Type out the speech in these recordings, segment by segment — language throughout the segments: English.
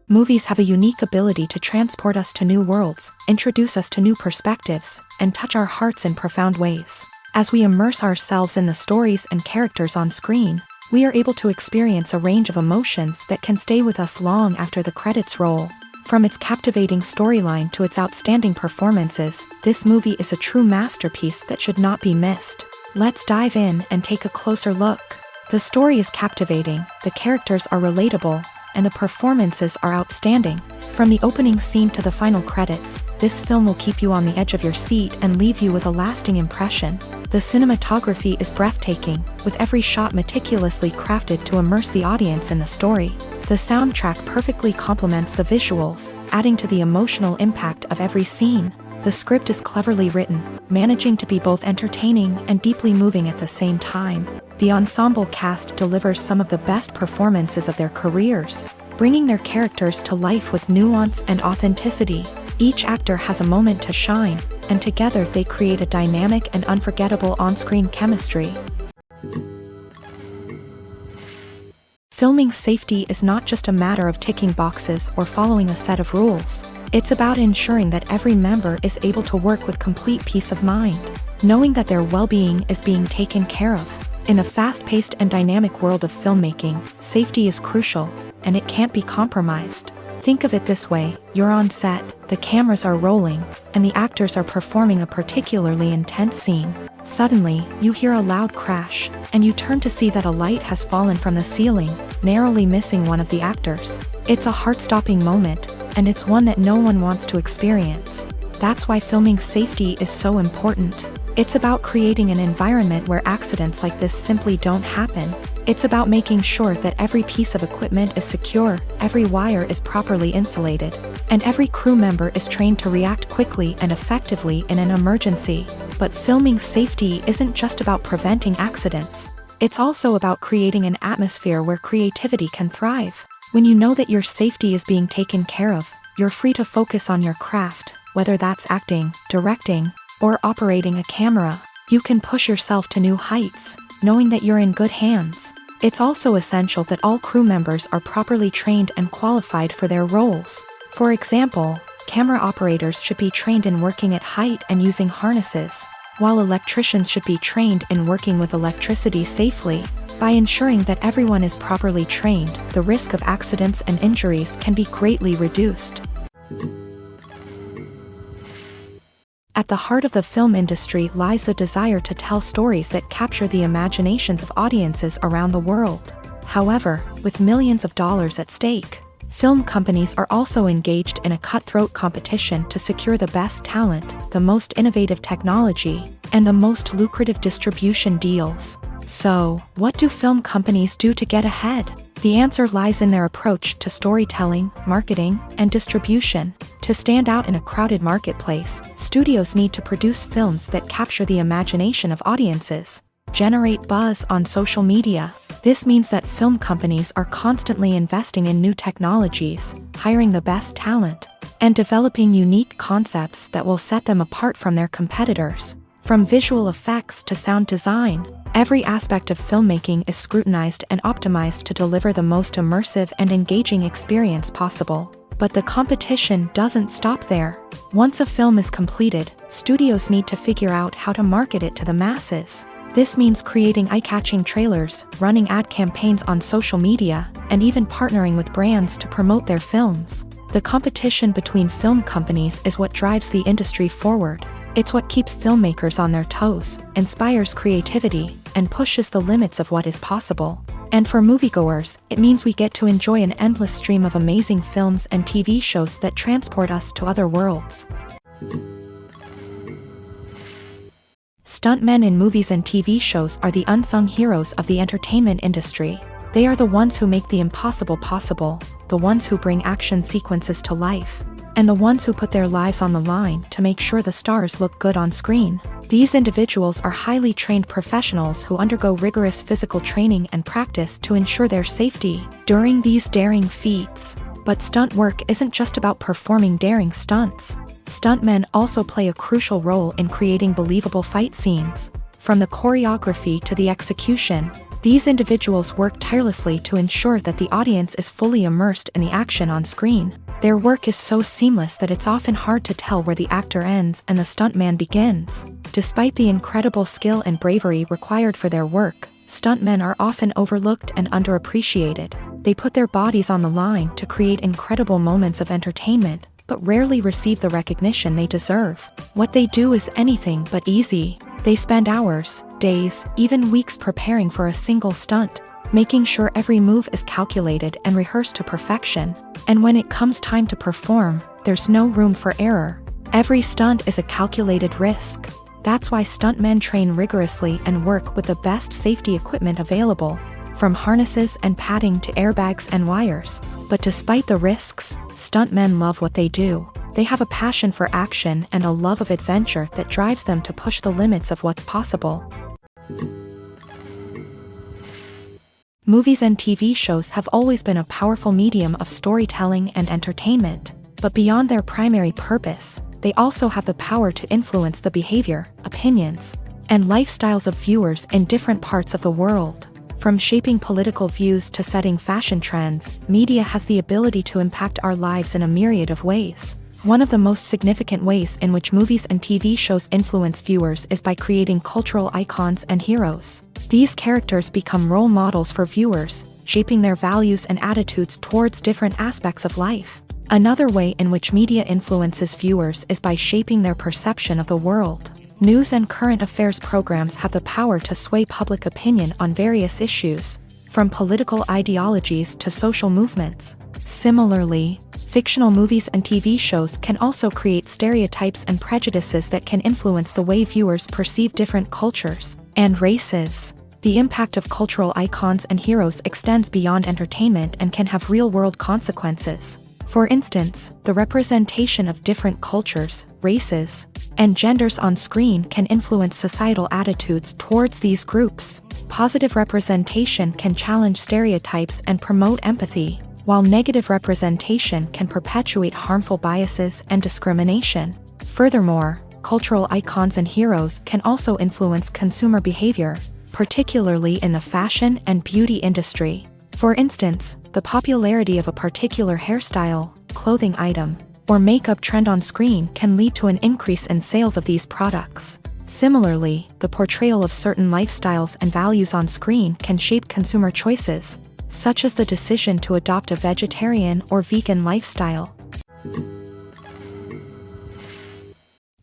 Movies have a unique ability to transport us to new worlds, introduce us to new perspectives, and touch our hearts in profound ways. As we immerse ourselves in the stories and characters on screen, we are able to experience a range of emotions that can stay with us long after the credits roll. From its captivating storyline to its outstanding performances, this movie is a true masterpiece that should not be missed. Let's dive in and take a closer look. The story is captivating, the characters are relatable, and the performances are outstanding. From the opening scene to the final credits, this film will keep you on the edge of your seat and leave you with a lasting impression. The cinematography is breathtaking, with every shot meticulously crafted to immerse the audience in the story. The soundtrack perfectly complements the visuals, adding to the emotional impact of every scene. The script is cleverly written, managing to be both entertaining and deeply moving at the same time. The ensemble cast delivers some of the best performances of their careers, bringing their characters to life with nuance and authenticity. Each actor has a moment to shine, and together they create a dynamic and unforgettable on-screen chemistry. Filming safety is not just a matter of ticking boxes or following a set of rules. It's about ensuring that every member is able to work with complete peace of mind, knowing that their well-being is being taken care of. In a fast-paced and dynamic world of filmmaking, safety is crucial, and it can't be compromised. Think of it this way: you're on set, the cameras are rolling, and the actors are performing a particularly intense scene. Suddenly, you hear a loud crash, and you turn to see that a light has fallen from the ceiling, narrowly missing one of the actors. It's a heart-stopping moment, and it's one that no one wants to experience. That's why filming safety is so important. It's about creating an environment where accidents like this simply don't happen. It's about making sure that every piece of equipment is secure, every wire is properly insulated, and every crew member is trained to react quickly and effectively in an emergency. But filming safety isn't just about preventing accidents. It's also about creating an atmosphere where creativity can thrive. When you know that your safety is being taken care of, you're free to focus on your craft, whether that's acting, directing, or operating a camera. You can push yourself to new heights, knowing that you're in good hands. It's also essential that all crew members are properly trained and qualified for their roles. For example, camera operators should be trained in working at height and using harnesses, while electricians should be trained in working with electricity safely. By ensuring that everyone is properly trained, the risk of accidents and injuries can be greatly reduced. At the heart of the film industry lies the desire to tell stories that capture the imaginations of audiences around the world. However, with millions of dollars at stake, film companies are also engaged in a cutthroat competition to secure the best talent, the most innovative technology, and the most lucrative distribution deals. So, what do film companies do to get ahead? The answer lies in their approach to storytelling, marketing, and distribution. To stand out in a crowded marketplace, studios need to produce films that capture the imagination of audiences, generate buzz on social media. This means that film companies are constantly investing in new technologies, hiring the best talent, and developing unique concepts that will set them apart from their competitors. From visual effects to sound design, every aspect of filmmaking is scrutinized and optimized to deliver the most immersive and engaging experience possible. But the competition doesn't stop there. Once a film is completed, studios need to figure out how to market it to the masses. This means creating eye-catching trailers, running ad campaigns on social media, and even partnering with brands to promote their films. The competition between film companies is what drives the industry forward. It's what keeps filmmakers on their toes, inspires creativity, and pushes the limits of what is possible. And for moviegoers, it means we get to enjoy an endless stream of amazing films and TV shows that transport us to other worlds. Stuntmen in movies and TV shows are the unsung heroes of the entertainment industry. They are the ones who make the impossible possible, the ones who bring action sequences to life, and the ones who put their lives on the line to make sure the stars look good on screen. These individuals are highly trained professionals who undergo rigorous physical training and practice to ensure their safety during these daring feats. But stunt work isn't just about performing daring stunts. Stuntmen also play a crucial role in creating believable fight scenes. From the choreography to the execution, These individuals work tirelessly to ensure that the audience is fully immersed in the action on screen. Their work is so seamless that it's often hard to tell where the actor ends and the stuntman begins. Despite the incredible skill and bravery required for their work, stuntmen are often overlooked and underappreciated. They put their bodies on the line to create incredible moments of entertainment, but rarely receive the recognition they deserve. What they do is anything but easy. They spend hours, days, even weeks preparing for a single stunt, making sure every move is calculated and rehearsed to perfection. And when it comes time to perform, there's no room for error. Every stunt is a calculated risk. That's why stuntmen train rigorously and work with the best safety equipment available, from harnesses and padding to airbags and wires. But despite the risks, stuntmen love what they do. They have a passion for action and a love of adventure that drives them to push the limits of what's possible. Movies and TV shows have always been a powerful medium of storytelling and entertainment, but beyond their primary purpose, they also have the power to influence the behavior, opinions, and lifestyles of viewers in different parts of the world. From shaping political views to setting fashion trends, media has the ability to impact our lives in a myriad of ways. One of the most significant ways in which movies and TV shows influence viewers is by creating cultural icons and heroes. These characters become role models for viewers, shaping their values and attitudes towards different aspects of life. Another way in which media influences viewers is by shaping their perception of the world. News and current affairs programs have the power to sway public opinion on various issues, from political ideologies to social movements. Similarly, fictional movies and TV shows can also create stereotypes and prejudices that can influence the way viewers perceive different cultures and races. The impact of cultural icons and heroes extends beyond entertainment and can have real-world consequences. For instance, the representation of different cultures, races, and genders on screen can influence societal attitudes towards these groups. Positive representation can challenge stereotypes and promote empathy, while negative representation can perpetuate harmful biases and discrimination. Furthermore, cultural icons and heroes can also influence consumer behavior, particularly in the fashion and beauty industry. For instance, the popularity of a particular hairstyle, clothing item, or makeup trend on screen can lead to an increase in sales of these products. Similarly, the portrayal of certain lifestyles and values on screen can shape consumer choices, such as the decision to adopt a vegetarian or vegan lifestyle.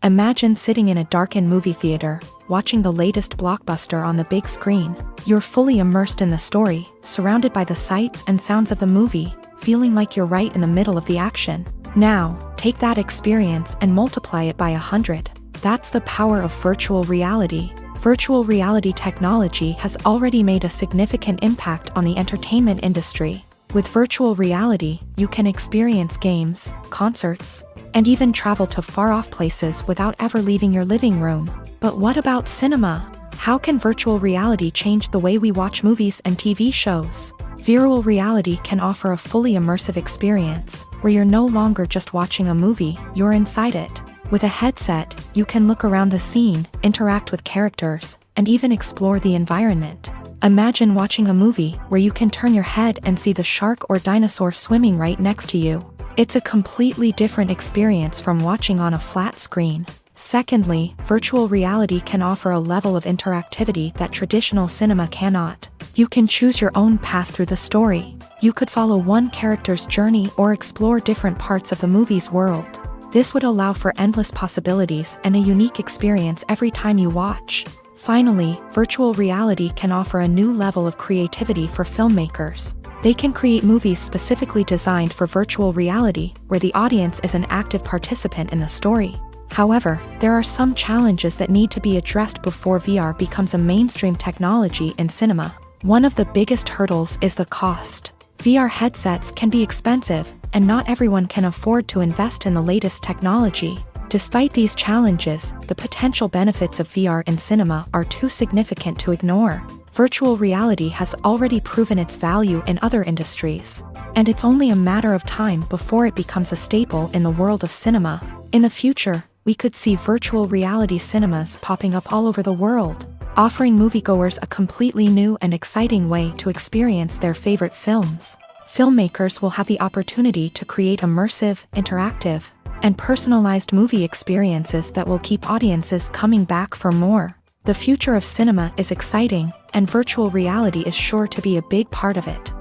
Imagine sitting in a darkened movie theater, watching the latest blockbuster on the big screen. You're fully immersed in the story, surrounded by the sights and sounds of the movie, feeling like you're right in the middle of the action. Now, take that experience and multiply it by 100. That's the power of virtual reality. Virtual reality technology has already made a significant impact on the entertainment industry. With virtual reality, you can experience games, concerts, and even travel to far-off places without ever leaving your living room. But what about cinema? How can virtual reality change the way we watch movies and TV shows? Virtual reality can offer a fully immersive experience, where you're no longer just watching a movie, you're inside it. With a headset, you can look around the scene, interact with characters, and even explore the environment. Imagine watching a movie where you can turn your head and see the shark or dinosaur swimming right next to you. It's a completely different experience from watching on a flat screen. Secondly, virtual reality can offer a level of interactivity that traditional cinema cannot. You can choose your own path through the story. You could follow one character's journey or explore different parts of the movie's world. This would allow for endless possibilities and a unique experience every time you watch. Finally, virtual reality can offer a new level of creativity for filmmakers. They can create movies specifically designed for virtual reality, where the audience is an active participant in the story. However, there are some challenges that need to be addressed before VR becomes a mainstream technology in cinema. One of the biggest hurdles is the cost. VR headsets can be expensive, and not everyone can afford to invest in the latest technology. Despite these challenges, the potential benefits of VR in cinema are too significant to ignore. Virtual reality has already proven its value in other industries, and it's only a matter of time before it becomes a staple in the world of cinema. In the future, we could see virtual reality cinemas popping up all over the world. offering moviegoers a completely new and exciting way to experience their favorite films. Filmmakers will have the opportunity to create immersive, interactive, and personalized movie experiences that will keep audiences coming back for more. The future of cinema is exciting, and virtual reality is sure to be a big part of it.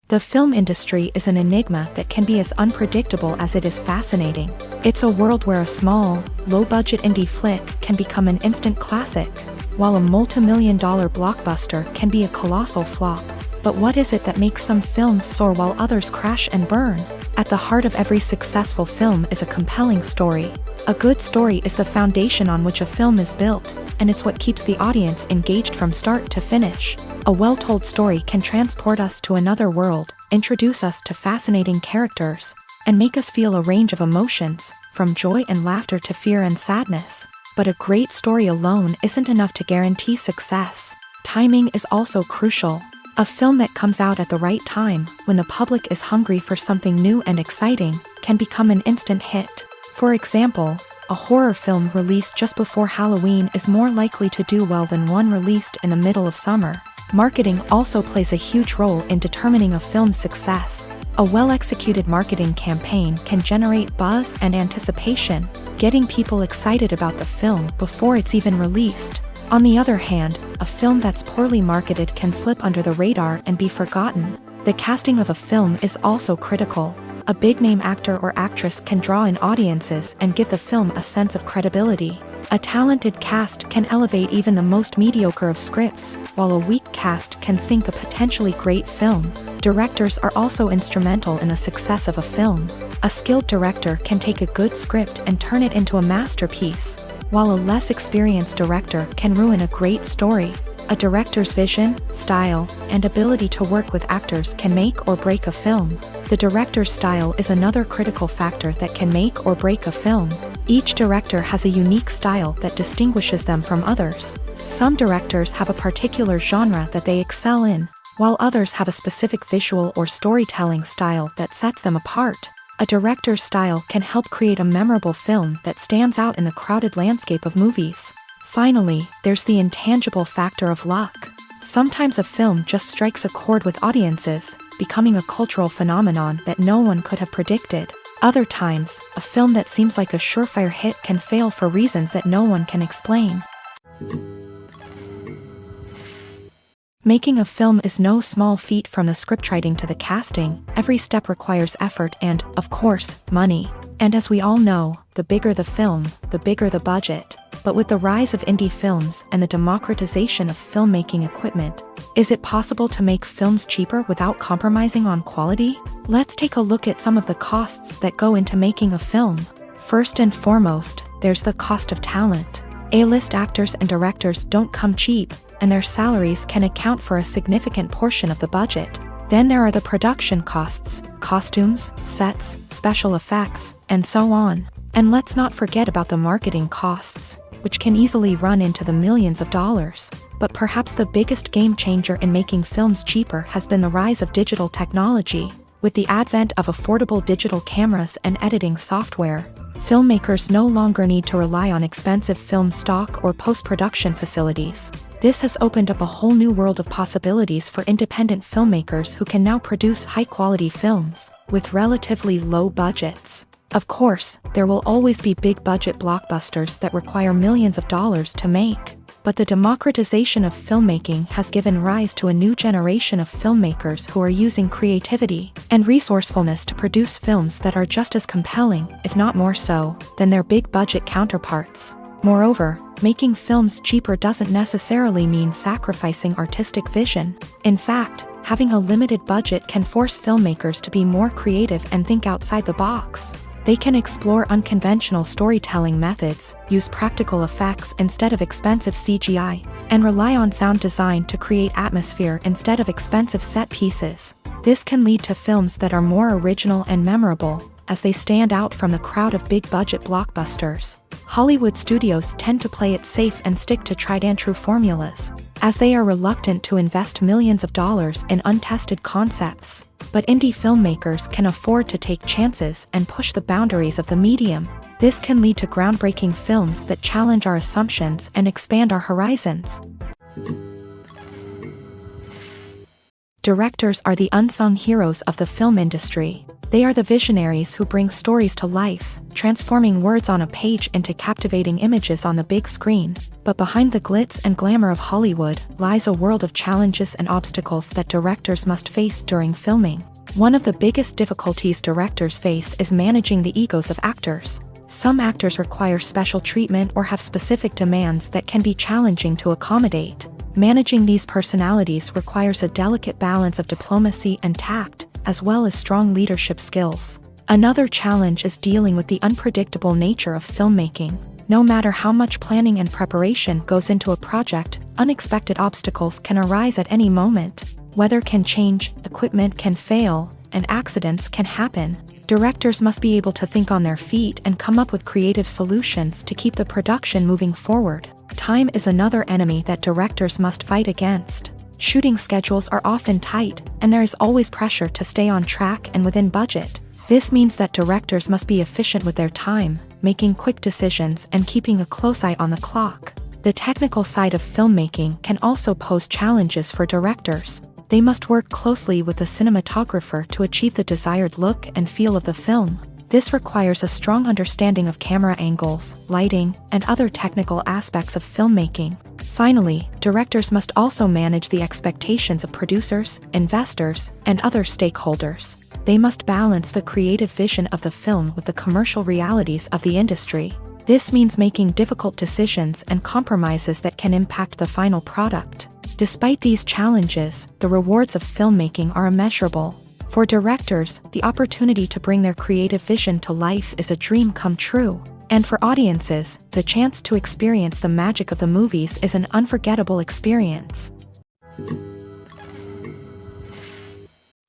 The film industry is an enigma that can be as unpredictable as it is fascinating. It's a world where a small, low-budget indie flick can become an instant classic, while a multi-million-dollar blockbuster can be a colossal flop. But what is it that makes some films soar while others crash and burn? At the heart of every successful film is a compelling story. A good story is the foundation on which a film is built, and it's what keeps the audience engaged from start to finish. A well-told story can transport us to another world, introduce us to fascinating characters, and make us feel a range of emotions, from joy and laughter to fear and sadness. But a great story alone isn't enough to guarantee success. Timing is also crucial. A film that comes out at the right time, when the public is hungry for something new and exciting, can become an instant hit. For example, a horror film released just before Halloween is more likely to do well than one released in the middle of summer. Marketing also plays a huge role in determining a film's success. A well-executed marketing campaign can generate buzz and anticipation, getting people excited about the film before it's even released. On the other hand, a film that's poorly marketed can slip under the radar and be forgotten. The casting of a film is also critical. A big-name actor or actress can draw in audiences and give the film a sense of credibility. A talented cast can elevate even the most mediocre of scripts, while a weak cast can sink a potentially great film. Directors are also instrumental in the success of a film. A skilled director can take a good script and turn it into a masterpiece, while a less experienced director can ruin a great story. A director's vision, style, and ability to work with actors can make or break a film. The director's style is another critical factor that can make or break a film. Each director has a unique style that distinguishes them from others. Some directors have a particular genre that they excel in, while others have a specific visual or storytelling style that sets them apart. A director's style can help create a memorable film that stands out in the crowded landscape of movies. Finally, there's the intangible factor of luck. Sometimes a film just strikes a chord with audiences, becoming a cultural phenomenon that no one could have predicted. Other times, a film that seems like a surefire hit can fail for reasons that no one can explain. Making a film is no small feat. From the scriptwriting to the casting, every step requires effort and, of course, money. And as we all know, the bigger the film, the bigger the budget. But with the rise of indie films and the democratization of filmmaking equipment, is it possible to make films cheaper without compromising on quality? Let's take a look at some of the costs that go into making a film. First and foremost, there's the cost of talent. A-list actors and directors don't come cheap, and their salaries can account for a significant portion of the budget. Then there are the production costs, costumes, sets, special effects, and so on. And let's not forget about the marketing costs, which can easily run into the millions of dollars. But perhaps the biggest game changer in making films cheaper has been the rise of digital technology. With the advent of affordable digital cameras and editing software, filmmakers no longer need to rely on expensive film stock or post-production facilities. This has opened up a whole new world of possibilities for independent filmmakers who can now produce high-quality films with relatively low budgets. Of course, there will always be big-budget blockbusters that require millions of dollars to make. But the democratization of filmmaking has given rise to a new generation of filmmakers who are using creativity and resourcefulness to produce films that are just as compelling, if not more so, than their big-budget counterparts. Moreover, making films cheaper doesn't necessarily mean sacrificing artistic vision. In fact, having a limited budget can force filmmakers to be more creative and think outside the box. They can explore unconventional storytelling methods, use practical effects instead of expensive CGI, and rely on sound design to create atmosphere instead of expensive set pieces. This can lead to films that are more original and memorable, as they stand out from the crowd of big-budget blockbusters. Hollywood studios tend to play it safe and stick to tried-and-true formulas, as they are reluctant to invest millions of dollars in untested concepts. But indie filmmakers can afford to take chances and push the boundaries of the medium. This can lead to groundbreaking films that challenge our assumptions and expand our horizons. Directors are the unsung heroes of the film industry. They are the visionaries who bring stories to life, transforming words on a page into captivating images on the big screen. But behind the glitz and glamour of Hollywood lies a world of challenges and obstacles that directors must face during filming. One of the biggest difficulties directors face is managing the egos of actors. Some actors require special treatment or have specific demands that can be challenging to accommodate. Managing these personalities requires a delicate balance of diplomacy and tact, as well as strong leadership skills. Another challenge is dealing with the unpredictable nature of filmmaking. No matter how much planning and preparation goes into a project, unexpected obstacles can arise at any moment. Weather can change, equipment can fail, and accidents can happen. Directors must be able to think on their feet and come up with creative solutions to keep the production moving forward. Time is another enemy that directors must fight against. Shooting schedules are often tight, and there is always pressure to stay on track and within budget. This means that directors must be efficient with their time, making quick decisions and keeping a close eye on the clock. The technical side of filmmaking can also pose challenges for directors. They must work closely with the cinematographer to achieve the desired look and feel of the film. This requires a strong understanding of camera angles, lighting, and other technical aspects of filmmaking. Finally, directors must also manage the expectations of producers, investors, and other stakeholders. They must balance the creative vision of the film with the commercial realities of the industry. This means making difficult decisions and compromises that can impact the final product. Despite these challenges, the rewards of filmmaking are immeasurable. For directors, the opportunity to bring their creative vision to life is a dream come true. And for audiences, the chance to experience the magic of the movies is an unforgettable experience.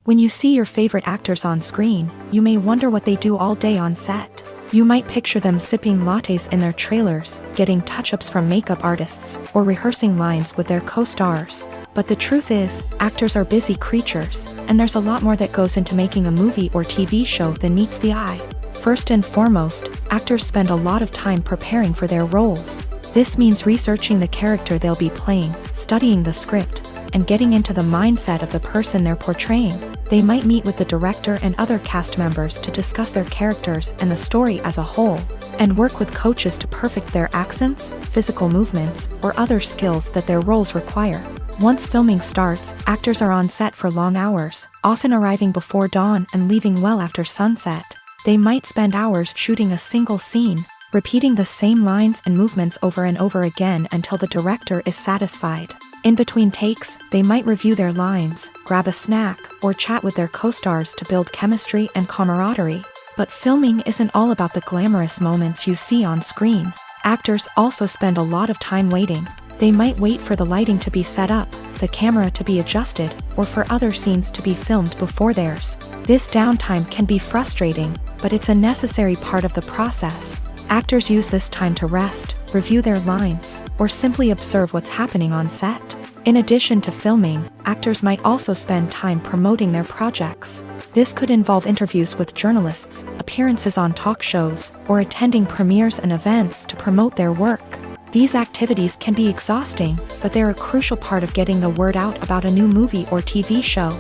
When you see your favorite actors on screen, you may wonder what they do all day on set. You might picture them sipping lattes in their trailers, getting touch-ups from makeup artists, or rehearsing lines with their co-stars. But the truth is, actors are busy creatures, and there's a lot more that goes into making a movie or TV show than meets the eye. First and foremost, actors spend a lot of time preparing for their roles. This means researching the character they'll be playing, studying the script, and getting into the mindset of the person they're portraying. They might meet with the director and other cast members to discuss their characters and the story as a whole, and work with coaches to perfect their accents, physical movements, or other skills that their roles require. Once filming starts, actors are on set for long hours, often arriving before dawn and leaving well after sunset. They might spend hours shooting a single scene, repeating the same lines and movements over and over again until the director is satisfied. In between takes, they might review their lines, grab a snack, or chat with their co-stars to build chemistry and camaraderie. But filming isn't all about the glamorous moments you see on screen. Actors also spend a lot of time waiting. They might wait for the lighting to be set up, the camera to be adjusted, or for other scenes to be filmed before theirs. This downtime can be frustrating, but it's a necessary part of the process. Actors use this time to rest, review their lines, or simply observe what's happening on set. In addition to filming, actors might also spend time promoting their projects. This could involve interviews with journalists, appearances on talk shows, or attending premieres and events to promote their work. These activities can be exhausting, but they're a crucial part of getting the word out about a new movie or TV show.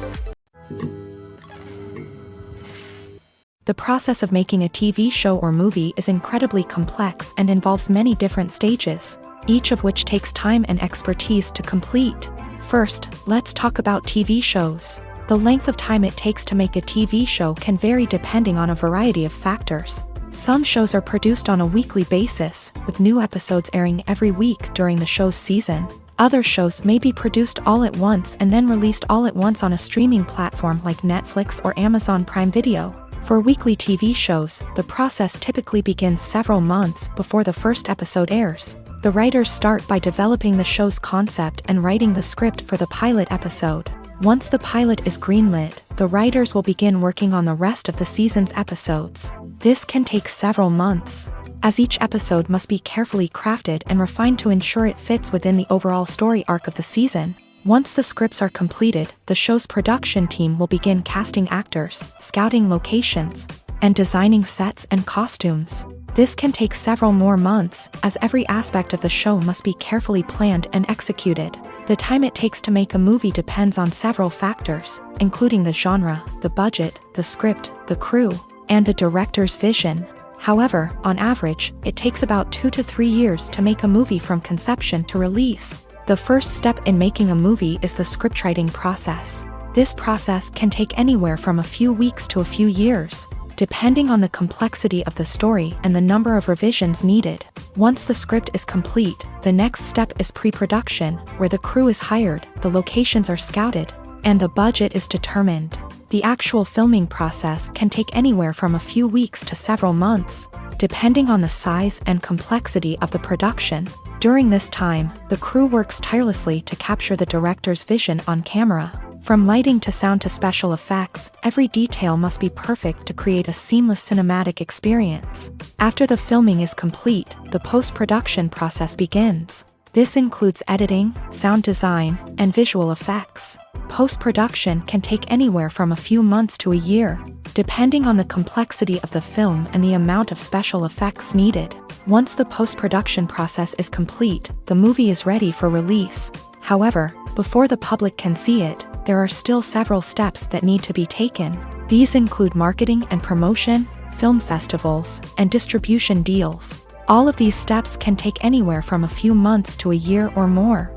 The process of making a TV show or movie is incredibly complex and involves many different stages, each of which takes time and expertise to complete. First, let's talk about TV shows. The length of time it takes to make a TV show can vary depending on a variety of factors. Some shows are produced on a weekly basis, with new episodes airing every week during the show's season. Other shows may be produced all at once and then released all at once on a streaming platform like Netflix or Amazon Prime Video. For weekly TV shows, the process typically begins several months before the first episode airs. The writers start by developing the show's concept and writing the script for the pilot episode. Once the pilot is greenlit, the writers will begin working on the rest of the season's episodes. This can take several months, as each episode must be carefully crafted and refined to ensure it fits within the overall story arc of the season. Once the scripts are completed, the show's production team will begin casting actors, scouting locations, and designing sets and costumes. This can take several more months, as every aspect of the show must be carefully planned and executed. The time it takes to make a movie depends on several factors, including the genre, the budget, the script, the crew, and the director's vision. However, on average, it takes about 2 to 3 years to make a movie from conception to release. The first step in making a movie is the scriptwriting process. This process can take anywhere from a few weeks to a few years, depending on the complexity of the story and the number of revisions needed. Once the script is complete, the next step is pre-production, where the crew is hired, the locations are scouted, and the budget is determined. The actual filming process can take anywhere from a few weeks to several months, depending on the size and complexity of the production. During this time, the crew works tirelessly to capture the director's vision on camera. From lighting to sound to special effects, every detail must be perfect to create a seamless cinematic experience. After the filming is complete, the post-production process begins. This includes editing, sound design, and visual effects. Post-production can take anywhere from a few months to a year, depending on the complexity of the film and the amount of special effects needed. Once the post-production process is complete, the movie is ready for release. However, before the public can see it, there are still several steps that need to be taken. These include marketing and promotion, film festivals, and distribution deals. All of these steps can take anywhere from a few months to a year or more.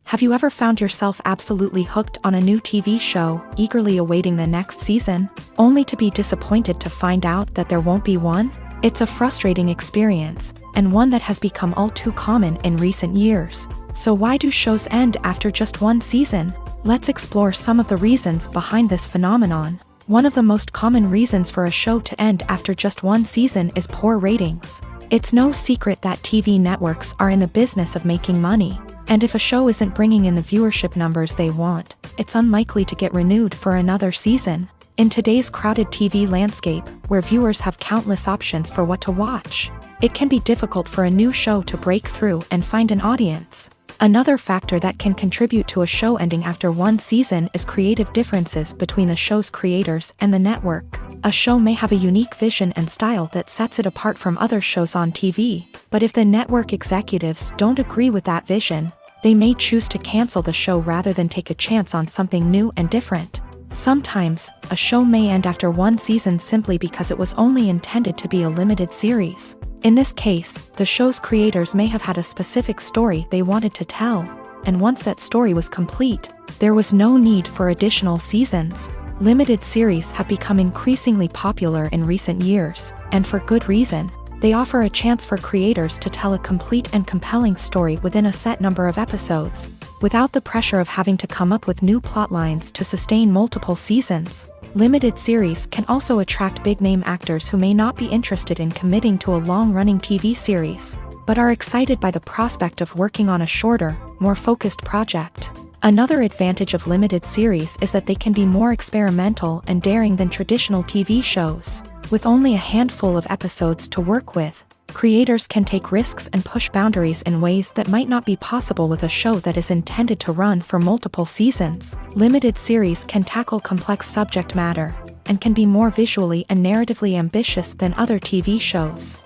Have you ever found yourself absolutely hooked on a new TV show, eagerly awaiting the next season, only to be disappointed to find out that there won't be one? It's a frustrating experience, and one that has become all too common in recent years. So why do shows end after just one season? Let's explore some of the reasons behind this phenomenon. One of the most common reasons for a show to end after just one season is poor ratings. It's no secret that TV networks are in the business of making money, and if a show isn't bringing in the viewership numbers they want, it's unlikely to get renewed for another season. In today's crowded TV landscape, where viewers have countless options for what to watch, it can be difficult for a new show to break through and find an audience. Another factor that can contribute to a show ending after one season is creative differences between the show's creators and the network. A show may have a unique vision and style that sets it apart from other shows on TV, but if the network executives don't agree with that vision, they may choose to cancel the show rather than take a chance on something new and different. Sometimes, a show may end after one season simply because it was only intended to be a limited series. In this case, the show's creators may have had a specific story they wanted to tell, and once that story was complete, there was no need for additional seasons. Limited series have become increasingly popular in recent years, and for good reason. They offer a chance for creators to tell a complete and compelling story within a set number of episodes, without the pressure of having to come up with new plotlines to sustain multiple seasons. Limited series can also attract big-name actors who may not be interested in committing to a long-running TV series, but are excited by the prospect of working on a shorter, more focused project. Another advantage of limited series is that they can be more experimental and daring than traditional TV shows. With only a handful of episodes to work with, creators can take risks and push boundaries in ways that might not be possible with a show that is intended to run for multiple seasons. Limited series can tackle complex subject matter, and can be more visually and narratively ambitious than other TV shows.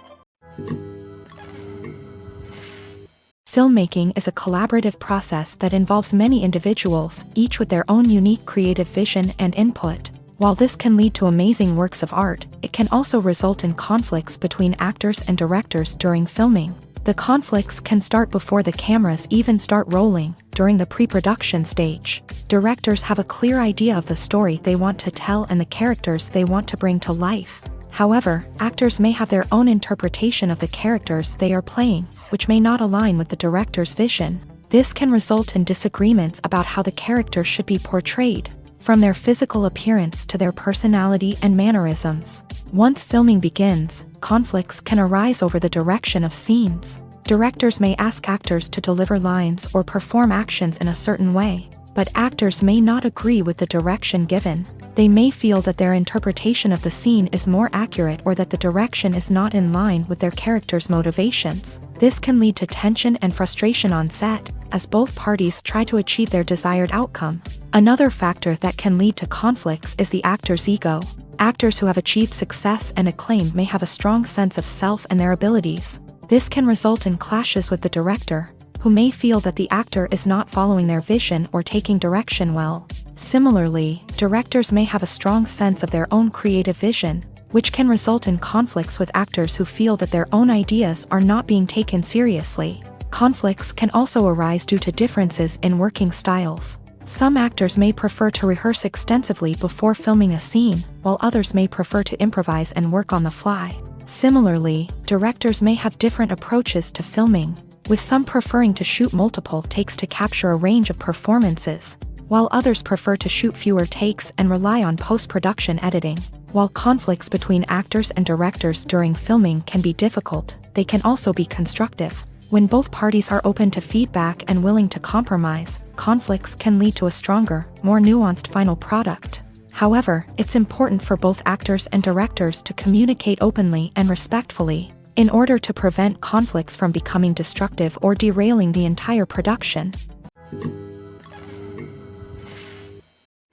Filmmaking is a collaborative process that involves many individuals, each with their own unique creative vision and input. While this can lead to amazing works of art, it can also result in conflicts between actors and directors during filming. The conflicts can start before the cameras even start rolling, during the pre-production stage. Directors have a clear idea of the story they want to tell and the characters they want to bring to life. However, actors may have their own interpretation of the characters they are playing, which may not align with the director's vision. This can result in disagreements about how the character should be portrayed, from their physical appearance to their personality and mannerisms. Once filming begins, conflicts can arise over the direction of scenes. Directors may ask actors to deliver lines or perform actions in a certain way, but actors may not agree with the direction given. They may feel that their interpretation of the scene is more accurate or that the direction is not in line with their character's motivations. This can lead to tension and frustration on set, as both parties try to achieve their desired outcome. Another factor that can lead to conflicts is the actor's ego. Actors who have achieved success and acclaim may have a strong sense of self and their abilities. This can result in clashes with the director, who may feel that the actor is not following their vision or taking direction well. Similarly, directors may have a strong sense of their own creative vision, which can result in conflicts with actors who feel that their own ideas are not being taken seriously. Conflicts can also arise due to differences in working styles. Some actors may prefer to rehearse extensively before filming a scene, while others may prefer to improvise and work on the fly. Similarly, directors may have different approaches to filming, with some preferring to shoot multiple takes to capture a range of performances, while others prefer to shoot fewer takes and rely on post-production editing. While conflicts between actors and directors during filming can be difficult, they can also be constructive. When both parties are open to feedback and willing to compromise, conflicts can lead to a stronger, more nuanced final product. However, it's important for both actors and directors to communicate openly and respectfully, in order to prevent conflicts from becoming destructive or derailing the entire production.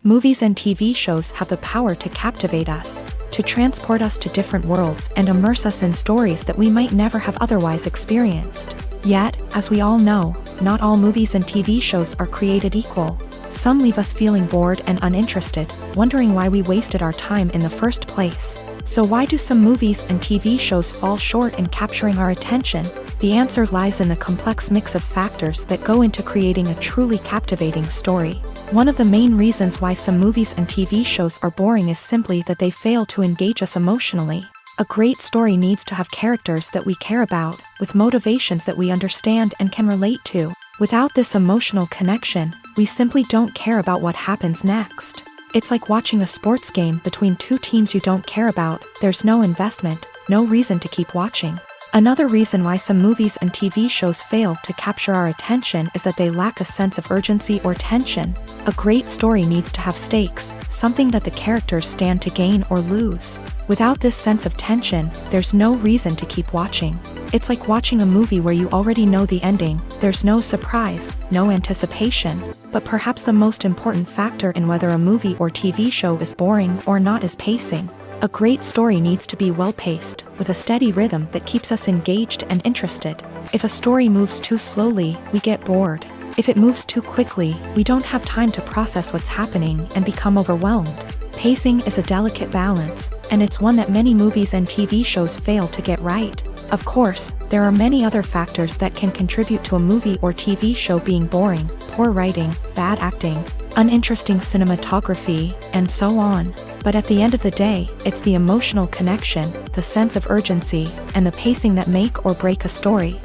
Movies and TV shows have the power to captivate us, to transport us to different worlds and immerse us in stories that we might never have otherwise experienced. Yet, as we all know, not all movies and TV shows are created equal. Some leave us feeling bored and uninterested, wondering why we wasted our time in the first place. So why do some movies and TV shows fall short in capturing our attention? The answer lies in the complex mix of factors that go into creating a truly captivating story. One of the main reasons why some movies and TV shows are boring is simply that they fail to engage us emotionally. A great story needs to have characters that we care about, with motivations that we understand and can relate to. Without this emotional connection, we simply don't care about what happens next. It's like watching a sports game between two teams you don't care about. There's no investment, no reason to keep watching. Another reason why some movies and TV shows fail to capture our attention is that they lack a sense of urgency or tension. A great story needs to have stakes, something that the characters stand to gain or lose. Without this sense of tension, there's no reason to keep watching. It's like watching a movie where you already know the ending. There's no surprise, no anticipation. But perhaps the most important factor in whether a movie or TV show is boring or not is pacing. A great story needs to be well-paced, with a steady rhythm that keeps us engaged and interested. If a story moves too slowly, we get bored. If it moves too quickly, we don't have time to process what's happening and become overwhelmed. Pacing is a delicate balance, and it's one that many movies and TV shows fail to get right. Of course, there are many other factors that can contribute to a movie or TV show being boring: poor writing, bad acting, uninteresting cinematography, and so on. But at the end of the day, it's the emotional connection, the sense of urgency, and the pacing that make or break a story.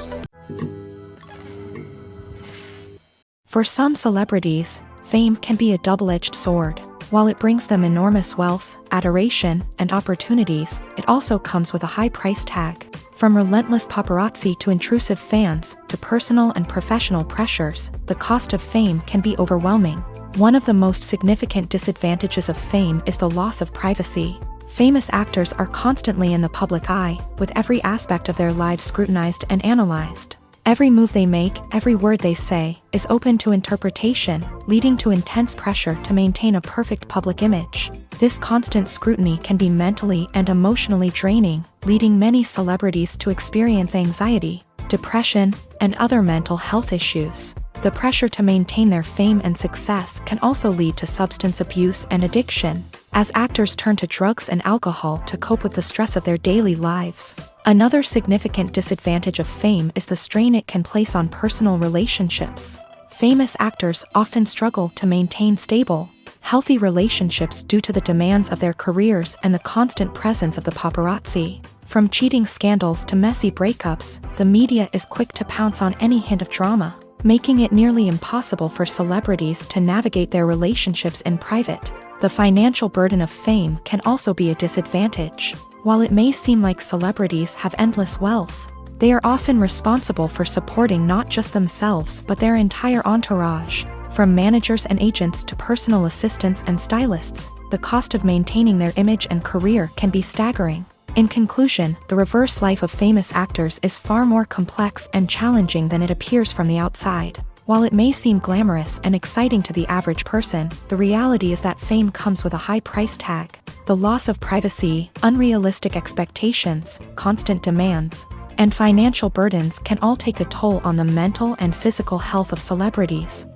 For some celebrities, fame can be a double-edged sword. While it brings them enormous wealth, adoration, and opportunities, it also comes with a high price tag. From relentless paparazzi to intrusive fans, to personal and professional pressures, the cost of fame can be overwhelming. One of the most significant disadvantages of fame is the loss of privacy. Famous actors are constantly in the public eye, with every aspect of their lives scrutinized and analyzed. Every move they make, every word they say, is open to interpretation, leading to intense pressure to maintain a perfect public image. This constant scrutiny can be mentally and emotionally draining, leading many celebrities to experience anxiety, depression, and other mental health issues. The pressure to maintain their fame and success can also lead to substance abuse and addiction, as actors turn to drugs and alcohol to cope with the stress of their daily lives. Another significant disadvantage of fame is the strain it can place on personal relationships. Famous actors often struggle to maintain stable, healthy relationships due to the demands of their careers and the constant presence of the paparazzi. From cheating scandals to messy breakups, the media is quick to pounce on any hint of drama, making it nearly impossible for celebrities to navigate their relationships in private. The financial burden of fame can also be a disadvantage. While it may seem like celebrities have endless wealth, they are often responsible for supporting not just themselves but their entire entourage. From managers and agents to personal assistants and stylists, the cost of maintaining their image and career can be staggering. In conclusion, the reverse life of famous actors is far more complex and challenging than it appears from the outside. While it may seem glamorous and exciting to the average person, the reality is that fame comes with a high price tag. The loss of privacy, unrealistic expectations, constant demands, and financial burdens can all take a toll on the mental and physical health of celebrities.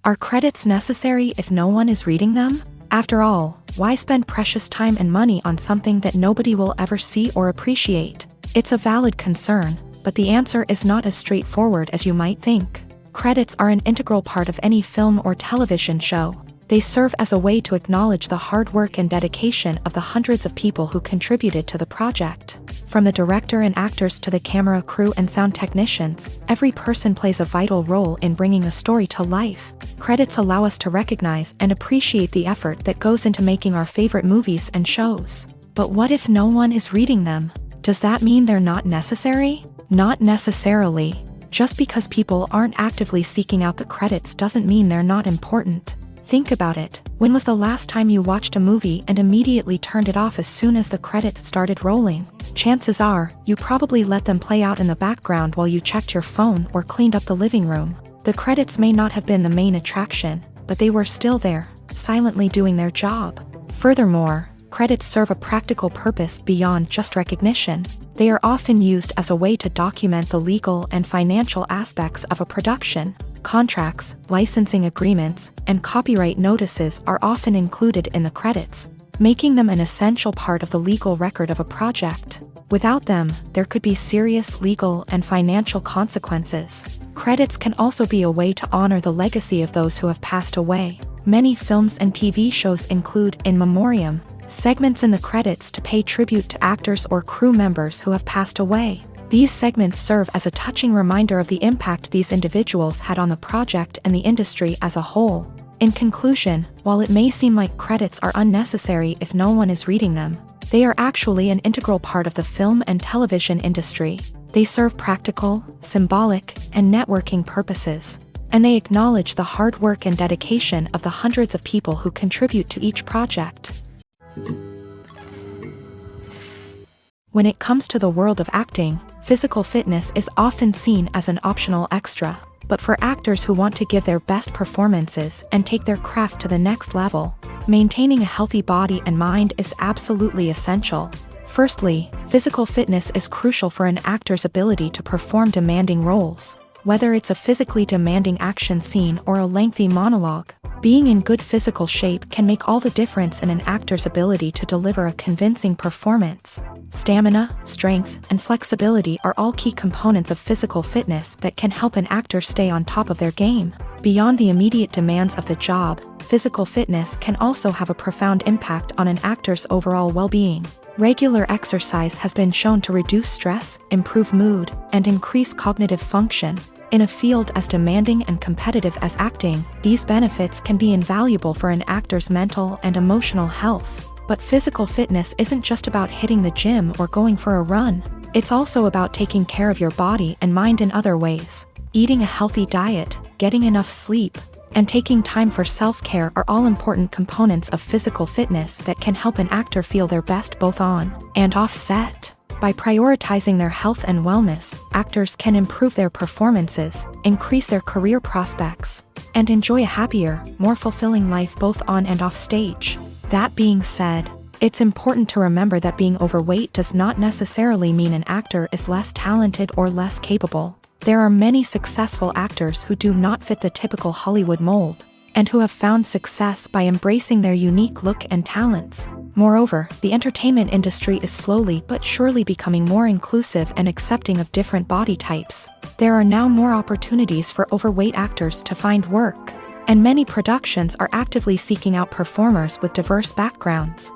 Are credits necessary if no one is reading them? After all, why spend precious time and money on something that nobody will ever see or appreciate? It's a valid concern, but the answer is not as straightforward as you might think. Credits are an integral part of any film or television show. They serve as a way to acknowledge the hard work and dedication of the hundreds of people who contributed to the project. From the director and actors to the camera crew and sound technicians, every person plays a vital role in bringing a story to life. Credits allow us to recognize and appreciate the effort that goes into making our favorite movies and shows. But what if no one is reading them? Does that mean they're not necessary? Not necessarily. Just because people aren't actively seeking out the credits doesn't mean they're not important. Think about it. When was the last time you watched a movie and immediately turned it off as soon as the credits started rolling? Chances are, you probably let them play out in the background while you checked your phone or cleaned up the living room. The credits may not have been the main attraction, but they were still there, silently doing their job. Furthermore, credits serve a practical purpose beyond just recognition. They are often used as a way to document the legal and financial aspects of a production. Contracts, licensing agreements, and copyright notices are often included in the credits, making them an essential part of the legal record of a project. Without them, there could be serious legal and financial consequences. Credits can also be a way to honor the legacy of those who have passed away. Many films and TV shows include in memoriam segments in the credits to pay tribute to actors or crew members who have passed away. These segments serve as a touching reminder of the impact these individuals had on the project and the industry as a whole. In conclusion, while it may seem like credits are unnecessary if no one is reading them, they are actually an integral part of the film and television industry. They serve practical, symbolic, and networking purposes, and they acknowledge the hard work and dedication of the hundreds of people who contribute to each project. When it comes to the world of acting, physical fitness is often seen as an optional extra, but for actors who want to give their best performances and take their craft to the next level, maintaining a healthy body and mind is absolutely essential. Firstly, physical fitness is crucial for an actor's ability to perform demanding roles. Whether it's a physically demanding action scene or a lengthy monologue, being in good physical shape can make all the difference in an actor's ability to deliver a convincing performance. Stamina, strength, and flexibility are all key components of physical fitness that can help an actor stay on top of their game. Beyond the immediate demands of the job, physical fitness can also have a profound impact on an actor's overall well-being. Regular exercise has been shown to reduce stress, improve mood, and increase cognitive function. In a field as demanding and competitive as acting, these benefits can be invaluable for an actor's mental and emotional health. But physical fitness isn't just about hitting the gym or going for a run. It's also about taking care of your body and mind in other ways. Eating a healthy diet, getting enough sleep, and taking time for self-care are all important components of physical fitness that can help an actor feel their best both on and off set. By prioritizing their health and wellness, actors can improve their performances, increase their career prospects, and enjoy a happier, more fulfilling life both on and off stage. That being said, it's important to remember that being overweight does not necessarily mean an actor is less talented or less capable. There are many successful actors who do not fit the typical Hollywood mold, and who have found success by embracing their unique look and talents. Moreover, the entertainment industry is slowly but surely becoming more inclusive and accepting of different body types. There are now more opportunities for overweight actors to find work, and many productions are actively seeking out performers with diverse backgrounds.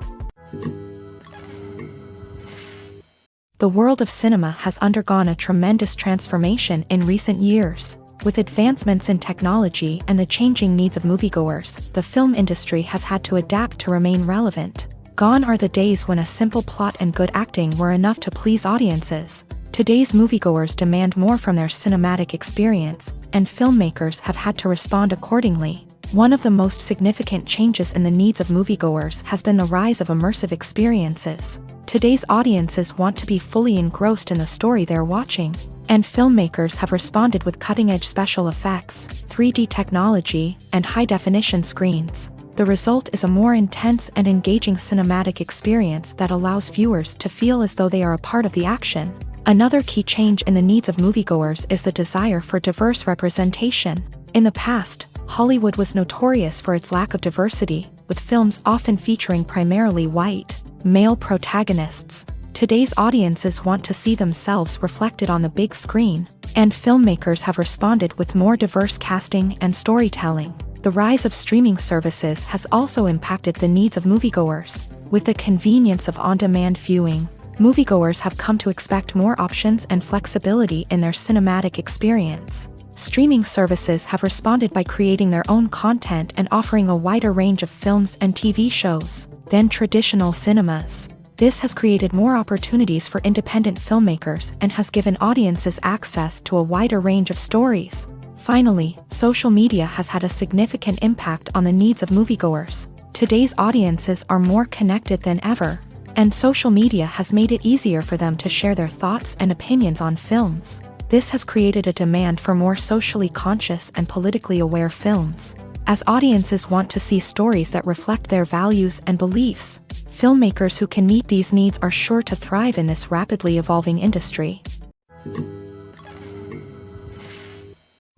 The world of cinema has undergone a tremendous transformation in recent years. With advancements in technology and the changing needs of moviegoers, the film industry has had to adapt to remain relevant. Gone are the days when a simple plot and good acting were enough to please audiences. Today's moviegoers demand more from their cinematic experience, and filmmakers have had to respond accordingly. One of the most significant changes in the needs of moviegoers has been the rise of immersive experiences. Today's audiences want to be fully engrossed in the story they're watching. And filmmakers have responded with cutting-edge special effects, 3D technology, and high-definition screens. The result is a more intense and engaging cinematic experience that allows viewers to feel as though they are a part of the action. Another key change in the needs of moviegoers is the desire for diverse representation. In the past, Hollywood was notorious for its lack of diversity, with films often featuring primarily white, male protagonists. Today's audiences want to see themselves reflected on the big screen, and filmmakers have responded with more diverse casting and storytelling. The rise of streaming services has also impacted the needs of moviegoers. With the convenience of on-demand viewing, moviegoers have come to expect more options and flexibility in their cinematic experience. Streaming services have responded by creating their own content and offering a wider range of films and TV shows than traditional cinemas. This has created more opportunities for independent filmmakers and has given audiences access to a wider range of stories. Finally, social media has had a significant impact on the needs of moviegoers. Today's audiences are more connected than ever, and social media has made it easier for them to share their thoughts and opinions on films. This has created a demand for more socially conscious and politically aware films. As audiences want to see stories that reflect their values and beliefs, filmmakers who can meet these needs are sure to thrive in this rapidly evolving industry.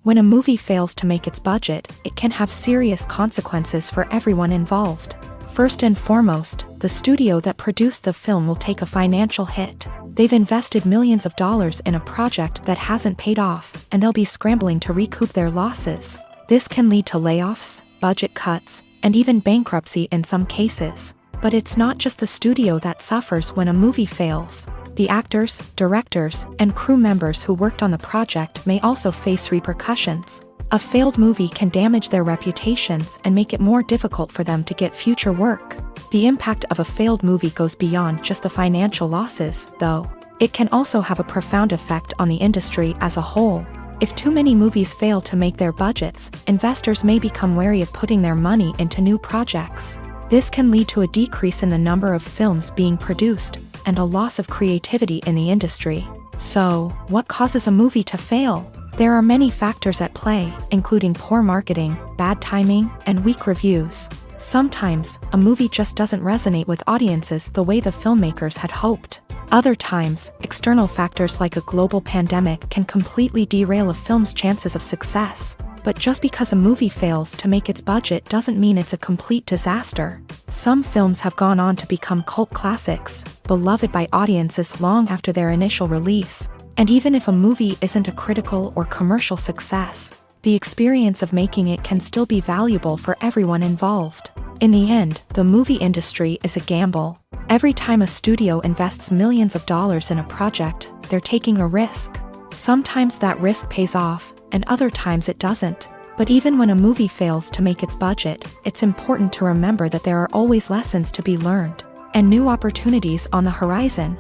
When a movie fails to make its budget, it can have serious consequences for everyone involved. First and foremost, the studio that produced the film will take a financial hit. They've invested millions of dollars in a project that hasn't paid off, and they'll be scrambling to recoup their losses. This can lead to layoffs, budget cuts, and even bankruptcy in some cases. But it's not just the studio that suffers when a movie fails. The actors, directors, and crew members who worked on the project may also face repercussions. A failed movie can damage their reputations and make it more difficult for them to get future work. The impact of a failed movie goes beyond just the financial losses, though. It can also have a profound effect on the industry as a whole. If too many movies fail to make their budgets, investors may become wary of putting their money into new projects. This can lead to a decrease in the number of films being produced, and a loss of creativity in the industry. So, what causes a movie to fail? There are many factors at play, including poor marketing, bad timing, and weak reviews. Sometimes, a movie just doesn't resonate with audiences the way the filmmakers had hoped. Other times, external factors like a global pandemic can completely derail a film's chances of success. But just because a movie fails to make its budget doesn't mean it's a complete disaster. Some films have gone on to become cult classics, beloved by audiences long after their initial release. And even if a movie isn't a critical or commercial success, the experience of making it can still be valuable for everyone involved. In the end, the movie industry is a gamble. Every time a studio invests millions of dollars in a project, they're taking a risk. Sometimes that risk pays off, and other times it doesn't. But even when a movie fails to make its budget, it's important to remember that there are always lessons to be learned, and new opportunities on the horizon.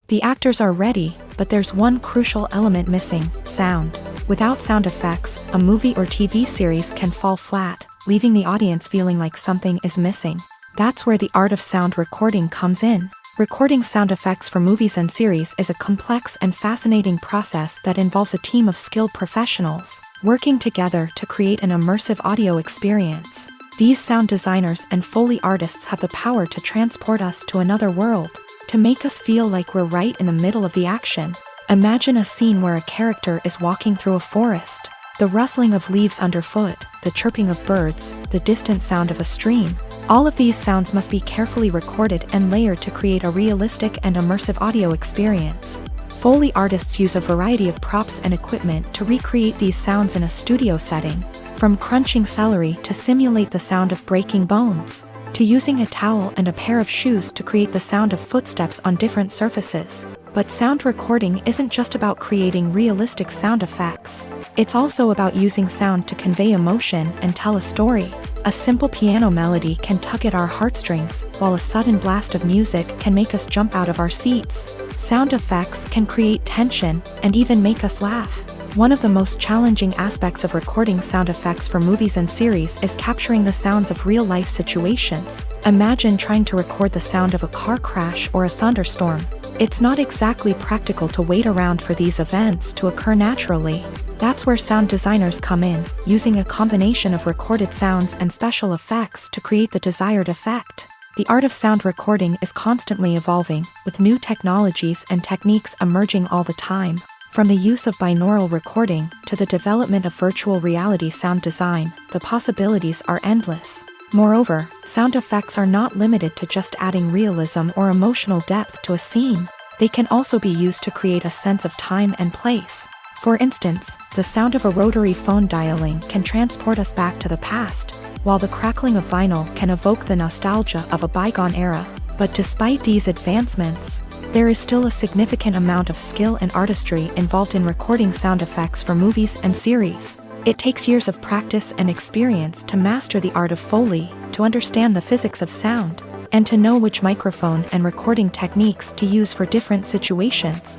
The actors are ready, but there's one crucial element missing: sound. Without sound effects, a movie or TV series can fall flat, leaving the audience feeling like something is missing. That's where the art of sound recording comes in. Recording sound effects for movies and series is a complex and fascinating process that involves a team of skilled professionals working together to create an immersive audio experience. These sound designers and Foley artists have the power to transport us to another world, to make us feel like we're right in the middle of the action. Imagine a scene where a character is walking through a forest. The rustling of leaves underfoot, the chirping of birds, the distant sound of a stream. All of these sounds must be carefully recorded and layered to create a realistic and immersive audio experience. Foley artists use a variety of props and equipment to recreate these sounds in a studio setting, from crunching celery to simulate the sound of breaking bones, to using a towel and a pair of shoes to create the sound of footsteps on different surfaces. But sound recording isn't just about creating realistic sound effects. It's also about using sound to convey emotion and tell a story. A simple piano melody can tug at our heartstrings, while a sudden blast of music can make us jump out of our seats. Sound effects can create tension and even make us laugh. One of the most challenging aspects of recording sound effects for movies and series is capturing the sounds of real-life situations. Imagine trying to record the sound of a car crash or a thunderstorm. It's not exactly practical to wait around for these events to occur naturally. That's where sound designers come in, using a combination of recorded sounds and special effects to create the desired effect. The art of sound recording is constantly evolving, with new technologies and techniques emerging all the time. From the use of binaural recording to the development of virtual reality sound design, the possibilities are endless. Moreover, sound effects are not limited to just adding realism or emotional depth to a scene. They can also be used to create a sense of time and place. For instance, the sound of a rotary phone dialing can transport us back to the past, while the crackling of vinyl can evoke the nostalgia of a bygone era. But despite these advancements, there is still a significant amount of skill and artistry involved in recording sound effects for movies and series. It takes years of practice and experience to master the art of Foley, to understand the physics of sound, and to know which microphone and recording techniques to use for different situations.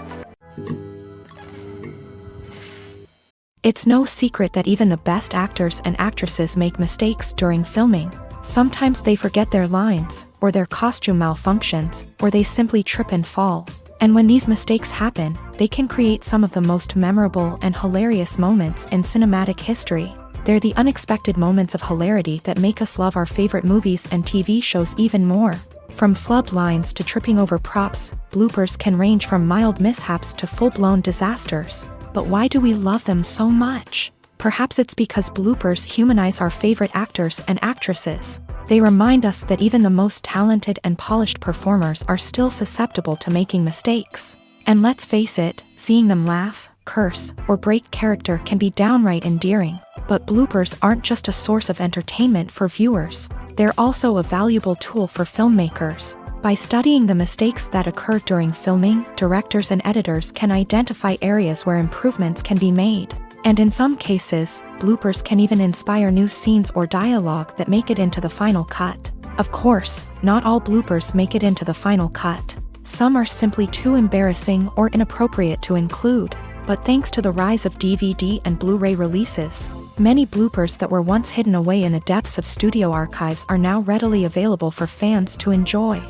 It's no secret that even the best actors and actresses make mistakes during filming. Sometimes they forget their lines, or their costume malfunctions, or they simply trip and fall. And when these mistakes happen, they can create some of the most memorable and hilarious moments in cinematic history. They're the unexpected moments of hilarity that make us love our favorite movies and TV shows even more. From flubbed lines to tripping over props, bloopers can range from mild mishaps to full-blown disasters. But why do we love them so much? Perhaps it's because bloopers humanize our favorite actors and actresses. They remind us that even the most talented and polished performers are still susceptible to making mistakes. And let's face it, seeing them laugh, curse, or break character can be downright endearing. But bloopers aren't just a source of entertainment for viewers. They're also a valuable tool for filmmakers. By studying the mistakes that occur during filming, directors and editors can identify areas where improvements can be made. And in some cases, bloopers can even inspire new scenes or dialogue that make it into the final cut. Of course, not all bloopers make it into the final cut. Some are simply too embarrassing or inappropriate to include. But thanks to the rise of DVD and Blu-ray releases, many bloopers that were once hidden away in the depths of studio archives are now readily available for fans to enjoy.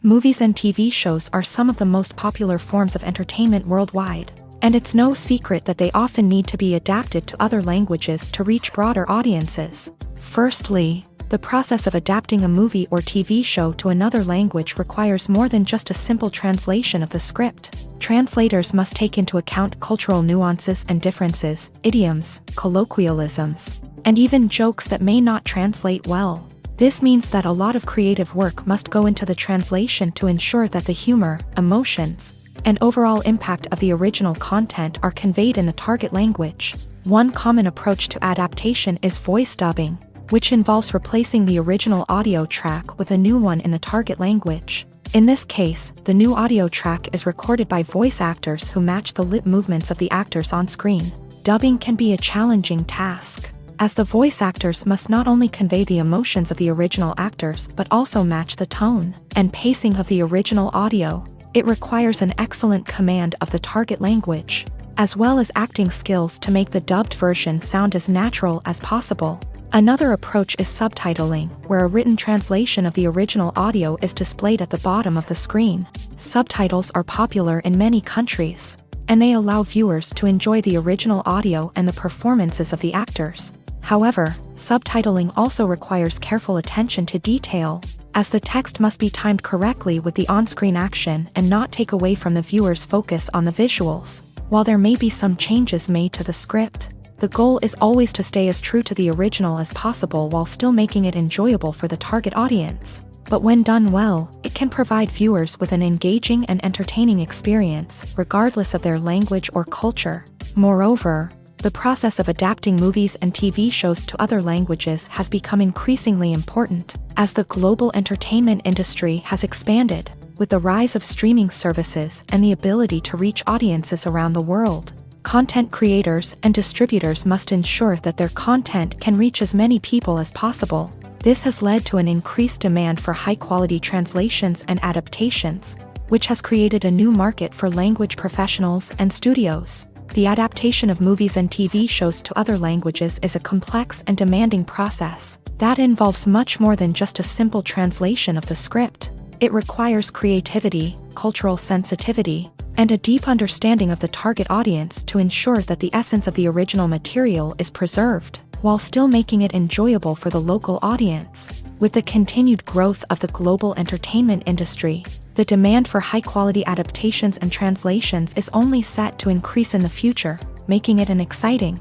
Movies and TV shows are some of the most popular forms of entertainment worldwide, and it's no secret that they often need to be adapted to other languages to reach broader audiences. Firstly, the process of adapting a movie or TV show to another language requires more than just a simple translation of the script. Translators must take into account cultural nuances and differences, idioms, colloquialisms, and even jokes that may not translate well. This means that a lot of creative work must go into the translation to ensure that the humor, emotions, and overall impact of the original content are conveyed in the target language. One common approach to adaptation is voice dubbing, which involves replacing the original audio track with a new one in the target language. In this case, the new audio track is recorded by voice actors who match the lip movements of the actors on screen. Dubbing can be a challenging task, as the voice actors must not only convey the emotions of the original actors but also match the tone and pacing of the original audio. It requires an excellent command of the target language, as well as acting skills to make the dubbed version sound as natural as possible. Another approach is subtitling, where a written translation of the original audio is displayed at the bottom of the screen. Subtitles are popular in many countries, and they allow viewers to enjoy the original audio and the performances of the actors. However, subtitling also requires careful attention to detail, as the text must be timed correctly with the on-screen action and not take away from the viewer's focus on the visuals. While there may be some changes made to the script, the goal is always to stay as true to the original as possible while still making it enjoyable for the target audience. But when done well, it can provide viewers with an engaging and entertaining experience, regardless of their language or culture. Moreover, the process of adapting movies and TV shows to other languages has become increasingly important, as the global entertainment industry has expanded, with the rise of streaming services and the ability to reach audiences around the world. Content creators and distributors must ensure that their content can reach as many people as possible. This has led to an increased demand for high-quality translations and adaptations, which has created a new market for language professionals and studios. The adaptation of movies and TV shows to other languages is a complex and demanding process, That involves much more than just a simple translation of the script. It requires creativity, cultural sensitivity, and a deep understanding of the target audience to ensure that the essence of the original material is preserved, while still making it enjoyable for the local audience. With the continued growth of the global entertainment industry, the demand for high-quality adaptations and translations is only set to increase in the future, making it an exciting.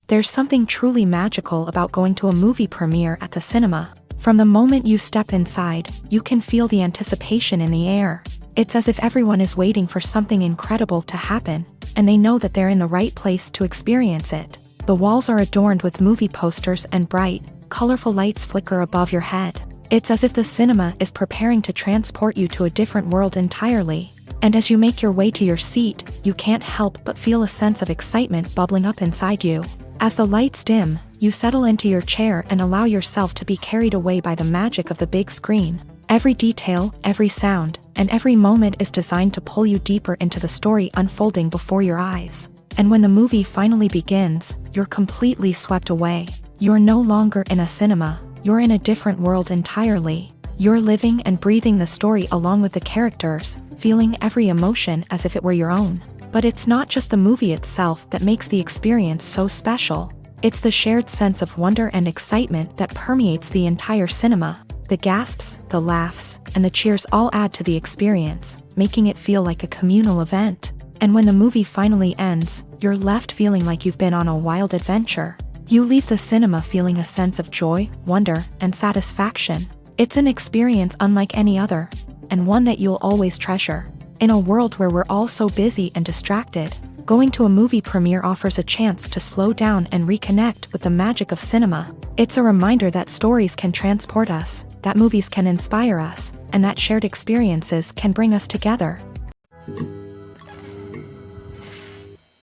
There's something truly magical about going to a movie premiere at the cinema. From the moment you step inside, you can feel the anticipation in the air. It's as if everyone is waiting for something incredible to happen, and they know that they're in the right place to experience it. The walls are adorned with movie posters and bright, colorful lights flicker above your head. It's as if the cinema is preparing to transport you to a different world entirely. And as you make your way to your seat, you can't help but feel a sense of excitement bubbling up inside you. As the lights dim, you settle into your chair and allow yourself to be carried away by the magic of the big screen. Every detail, every sound, and every moment is designed to pull you deeper into the story unfolding before your eyes. And when the movie finally begins, you're completely swept away. You're no longer in a cinema, you're in a different world entirely. You're living and breathing the story along with the characters, feeling every emotion as if it were your own. But it's not just the movie itself that makes the experience so special. It's the shared sense of wonder and excitement that permeates the entire cinema. The gasps, the laughs, and the cheers all add to the experience, making it feel like a communal event. And when the movie finally ends, you're left feeling like you've been on a wild adventure. You leave the cinema feeling a sense of joy, wonder, and satisfaction. It's an experience unlike any other, and one that you'll always treasure. In a world where we're all so busy and distracted, going to a movie premiere offers a chance to slow down and reconnect with the magic of cinema. It's a reminder that stories can transport us, that movies can inspire us, and that shared experiences can bring us together.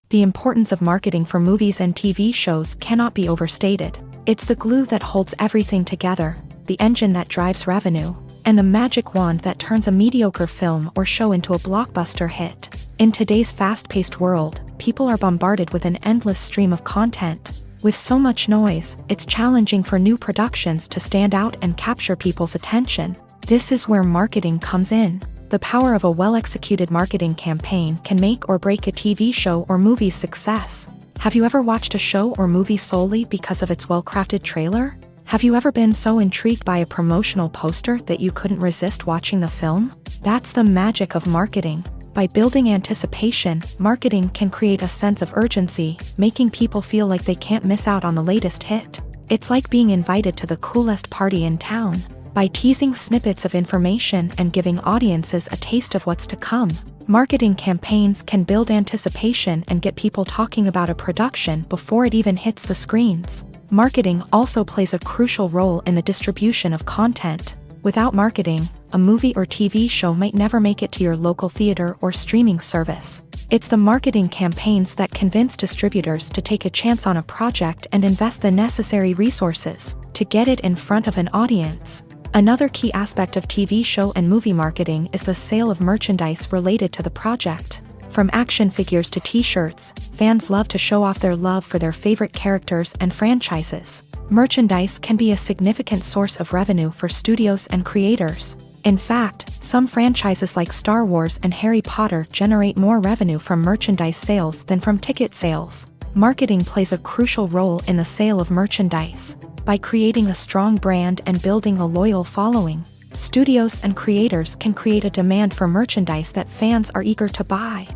The importance of marketing for movies and TV shows cannot be overstated. It's the glue that holds everything together, the engine that drives revenue, and the magic wand that turns a mediocre film or show into a blockbuster hit. In today's fast-paced world, people are bombarded with an endless stream of content. With so much noise, it's challenging for new productions to stand out and capture people's attention. This is where marketing comes in. The power of a well-executed marketing campaign can make or break a TV show or movie's success. Have you ever watched a show or movie solely because of its well-crafted trailer? Have you ever been so intrigued by a promotional poster that you couldn't resist watching the film? That's the magic of marketing. By building anticipation, marketing can create a sense of urgency, making people feel like they can't miss out on the latest hit. It's like being invited to the coolest party in town. By teasing snippets of information and giving audiences a taste of what's to come, marketing campaigns can build anticipation and get people talking about a production before it even hits the screens. Marketing also plays a crucial role in the distribution of content. Without marketing, a movie or TV show might never make it to your local theater or streaming service. It's the marketing campaigns that convince distributors to take a chance on a project and invest the necessary resources to get it in front of an audience. Another key aspect of TV show and movie marketing is the sale of merchandise related to the project. From action figures to t-shirts, fans love to show off their love for their favorite characters and franchises. Merchandise can be a significant source of revenue for studios and creators. In fact, some franchises like Star Wars and Harry Potter generate more revenue from merchandise sales than from ticket sales. Marketing plays a crucial role in the sale of merchandise. By creating a strong brand and building a loyal following, studios and creators can create a demand for merchandise that fans are eager to buy.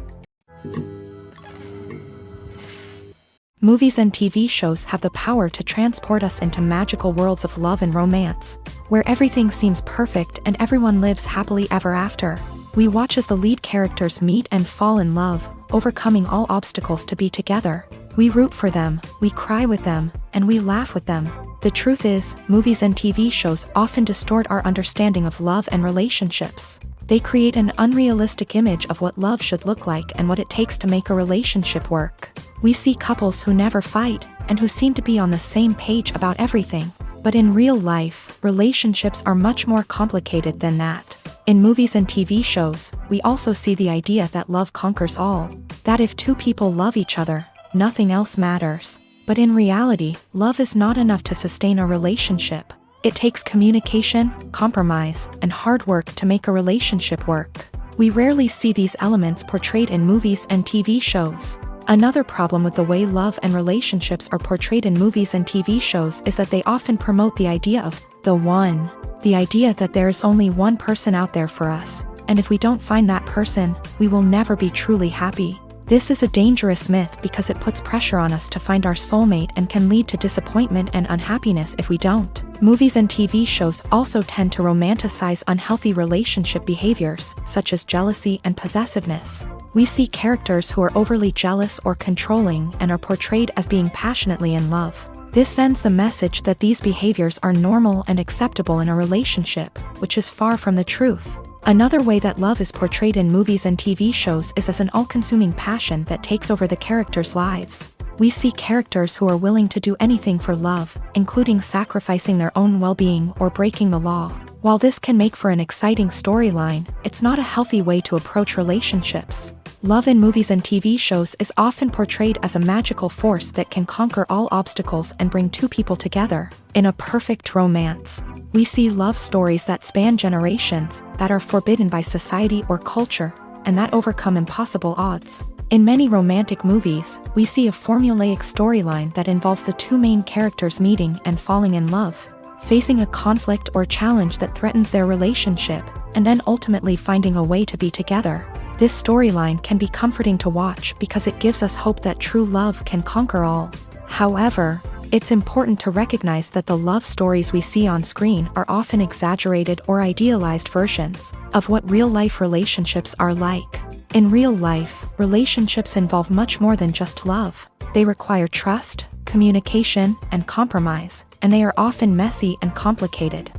Movies and TV shows have the power to transport us into magical worlds of love and romance, where everything seems perfect and everyone lives happily ever after. We watch as the lead characters meet and fall in love, overcoming all obstacles to be together. We root for them, we cry with them, and we laugh with them. The truth is, movies and TV shows often distort our understanding of love and relationships. They create an unrealistic image of what love should look like and what it takes to make a relationship work. We see couples who never fight, and who seem to be on the same page about everything. But in real life, relationships are much more complicated than that. In movies and TV shows, we also see the idea that love conquers all. That if two people love each other, nothing else matters. But in reality, love is not enough to sustain a relationship. It takes communication, compromise, and hard work to make a relationship work. We rarely see these elements portrayed in movies and TV shows. Another problem with the way love and relationships are portrayed in movies and TV shows is that they often promote the idea of the one. The idea that there is only one person out there for us, and if we don't find that person, we will never be truly happy. This is a dangerous myth because it puts pressure on us to find our soulmate and can lead to disappointment and unhappiness if we don't. Movies and TV shows also tend to romanticize unhealthy relationship behaviors, such as jealousy and possessiveness. We see characters who are overly jealous or controlling and are portrayed as being passionately in love. This sends the message that these behaviors are normal and acceptable in a relationship, which is far from the truth. Another way that love is portrayed in movies and TV shows is as an all-consuming passion that takes over the characters' lives. We see characters who are willing to do anything for love, including sacrificing their own well-being or breaking the law. While this can make for an exciting storyline, it's not a healthy way to approach relationships. Love in movies and TV shows is often portrayed as a magical force that can conquer all obstacles and bring two people together. In a perfect romance, we see love stories that span generations, that are forbidden by society or culture, and that overcome impossible odds. In many romantic movies, we see a formulaic storyline that involves the two main characters meeting and falling in love, facing a conflict or challenge that threatens their relationship, and then ultimately finding a way to be together. This storyline can be comforting to watch because it gives us hope that true love can conquer all. However, it's important to recognize that the love stories we see on screen are often exaggerated or idealized versions of what real-life relationships are like. In real life, relationships involve much more than just love. They require trust, communication, and compromise, and they are often messy and complicated.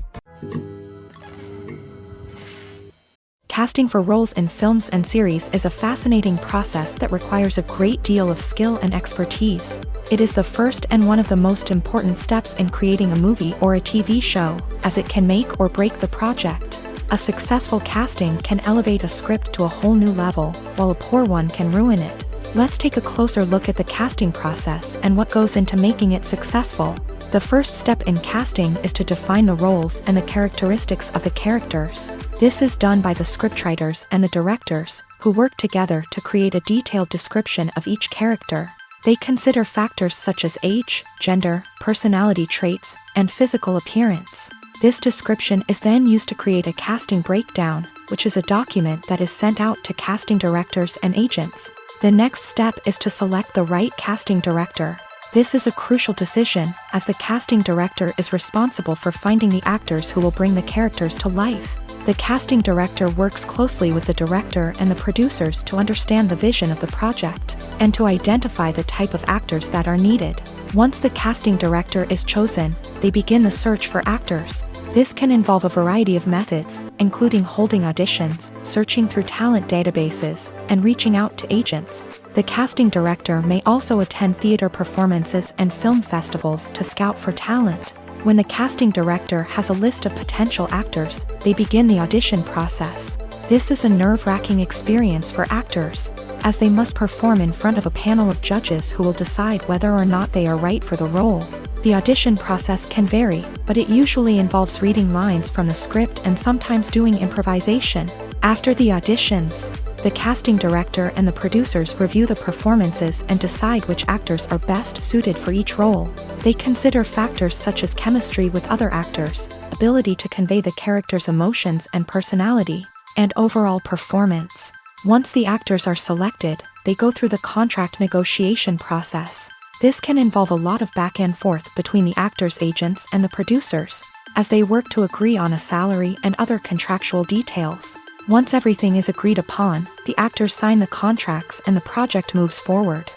Casting for roles in films and series is a fascinating process that requires a great deal of skill and expertise. It is the first and one of the most important steps in creating a movie or a TV show, as it can make or break the project. A successful casting can elevate a script to a whole new level, while a poor one can ruin it. Let's take a closer look at the casting process and what goes into making it successful. The first step in casting is to define the roles and the characteristics of the characters. This is done by the scriptwriters and the directors, who work together to create a detailed description of each character. They consider factors such as age, gender, personality traits, and physical appearance. This description is then used to create a casting breakdown, which is a document that is sent out to casting directors and agents. The next step is to select the right casting director. This is a crucial decision, as the casting director is responsible for finding the actors who will bring the characters to life. The casting director works closely with the director and the producers to understand the vision of the project, and to identify the type of actors that are needed. Once the casting director is chosen, they begin the search for actors. This can involve a variety of methods, including holding auditions, searching through talent databases, and reaching out to agents. The casting director may also attend theater performances and film festivals to scout for talent. When the casting director has a list of potential actors, they begin the audition process. This is a nerve-wracking experience for actors, as they must perform in front of a panel of judges who will decide whether or not they are right for the role. The audition process can vary, but it usually involves reading lines from the script and sometimes doing improvisation. After the auditions, the casting director and the producers review the performances and decide which actors are best suited for each role. They consider factors such as chemistry with other actors, ability to convey the character's emotions and personality, and overall performance. Once the actors are selected, they go through the contract negotiation process. This can involve a lot of back and forth between the actors' agents and the producers, as they work to agree on a salary and other contractual details. Once everything is agreed upon, the actors sign the contracts and the project moves forward.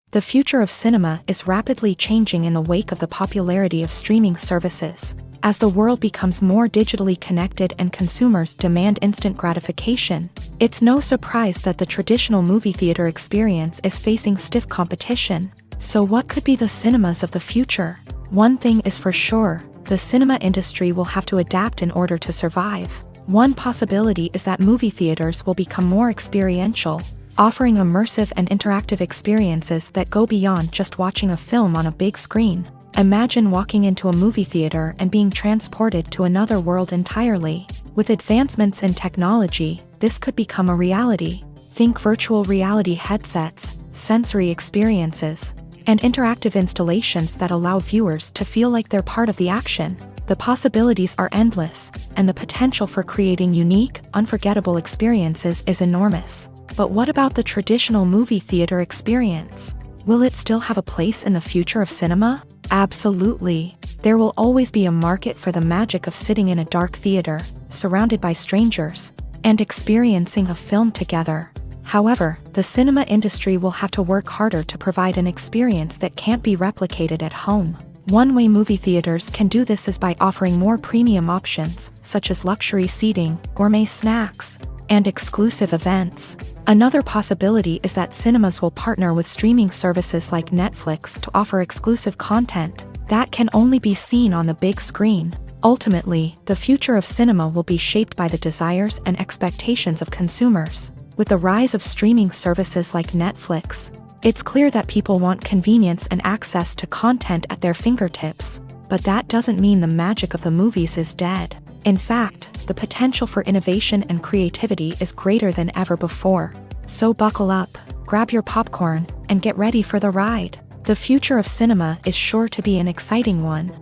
The future of cinema is rapidly changing in the wake of the popularity of streaming services. As the world becomes more digitally connected and consumers demand instant gratification, it's no surprise that the traditional movie theater experience is facing stiff competition. So what could be the cinemas of the future? One thing is for sure, the cinema industry will have to adapt in order to survive. One possibility is that movie theaters will become more experiential, offering immersive and interactive experiences that go beyond just watching a film on a big screen. Imagine walking into a movie theater and being transported to another world entirely. With advancements in technology, this could become a reality. Think virtual reality headsets, sensory experiences, and interactive installations that allow viewers to feel like they're part of the action. The possibilities are endless, and the potential for creating unique, unforgettable experiences is enormous. But what about the traditional movie theater experience? Will it still have a place in the future of cinema? Absolutely. There will always be a market for the magic of sitting in a dark theater, surrounded by strangers, and experiencing a film together. However, the cinema industry will have to work harder to provide an experience that can't be replicated at home. One way movie theaters can do this is by offering more premium options, such as luxury seating, gourmet snacks, and exclusive events. Another possibility is that cinemas will partner with streaming services like Netflix to offer exclusive content that can only be seen on the big screen. Ultimately, the future of cinema will be shaped by the desires and expectations of consumers. With the rise of streaming services like Netflix, it's clear that people want convenience and access to content at their fingertips. But that doesn't mean the magic of the movies is dead. In fact, the potential for innovation and creativity is greater than ever before. So buckle up, grab your popcorn, and get ready for the ride. The future of cinema is sure to be an exciting one.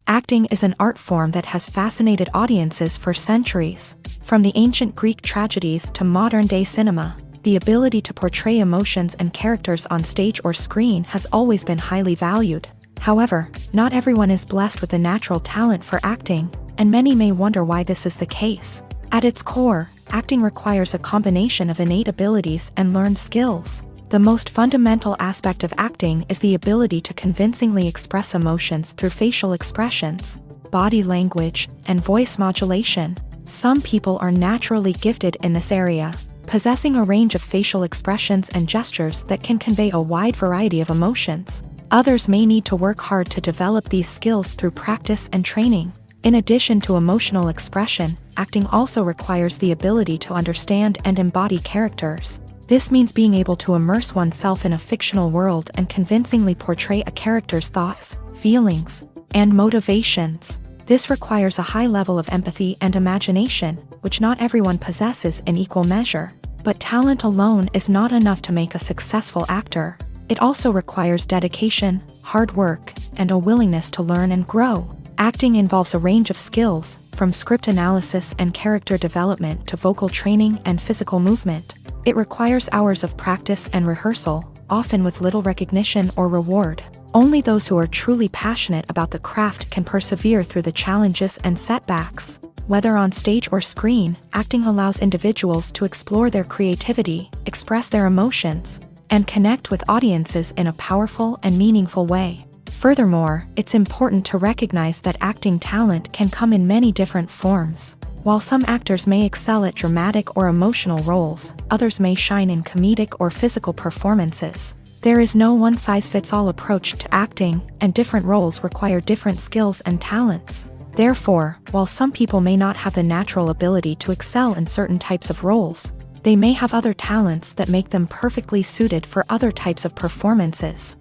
Acting is an art form that has fascinated audiences for centuries. From the ancient Greek tragedies to modern-day cinema, the ability to portray emotions and characters on stage or screen has always been highly valued. However, not everyone is blessed with a natural talent for acting, and many may wonder why this is the case. At its core, acting requires a combination of innate abilities and learned skills. The most fundamental aspect of acting is the ability to convincingly express emotions through facial expressions, body language, and voice modulation. Some people are naturally gifted in this area, possessing a range of facial expressions and gestures that can convey a wide variety of emotions. Others may need to work hard to develop these skills through practice and training. In addition to emotional expression, acting also requires the ability to understand and embody characters. This means being able to immerse oneself in a fictional world and convincingly portray a character's thoughts, feelings, and motivations. This requires a high level of empathy and imagination, which not everyone possesses in equal measure. But talent alone is not enough to make a successful actor. It also requires dedication, hard work, and a willingness to learn and grow. Acting involves a range of skills, from script analysis and character development to vocal training and physical movement. It requires hours of practice and rehearsal, often with little recognition or reward. Only those who are truly passionate about the craft can persevere through the challenges and setbacks. Whether on stage or screen, acting allows individuals to explore their creativity, express their emotions, and connect with audiences in a powerful and meaningful way. Furthermore, it's important to recognize that acting talent can come in many different forms. While some actors may excel at dramatic or emotional roles, others may shine in comedic or physical performances. There is no one-size-fits-all approach to acting, and different roles require different skills and talents. Therefore, while some people may not have the natural ability to excel in certain types of roles, they may have other talents that make them perfectly suited for other types of performances.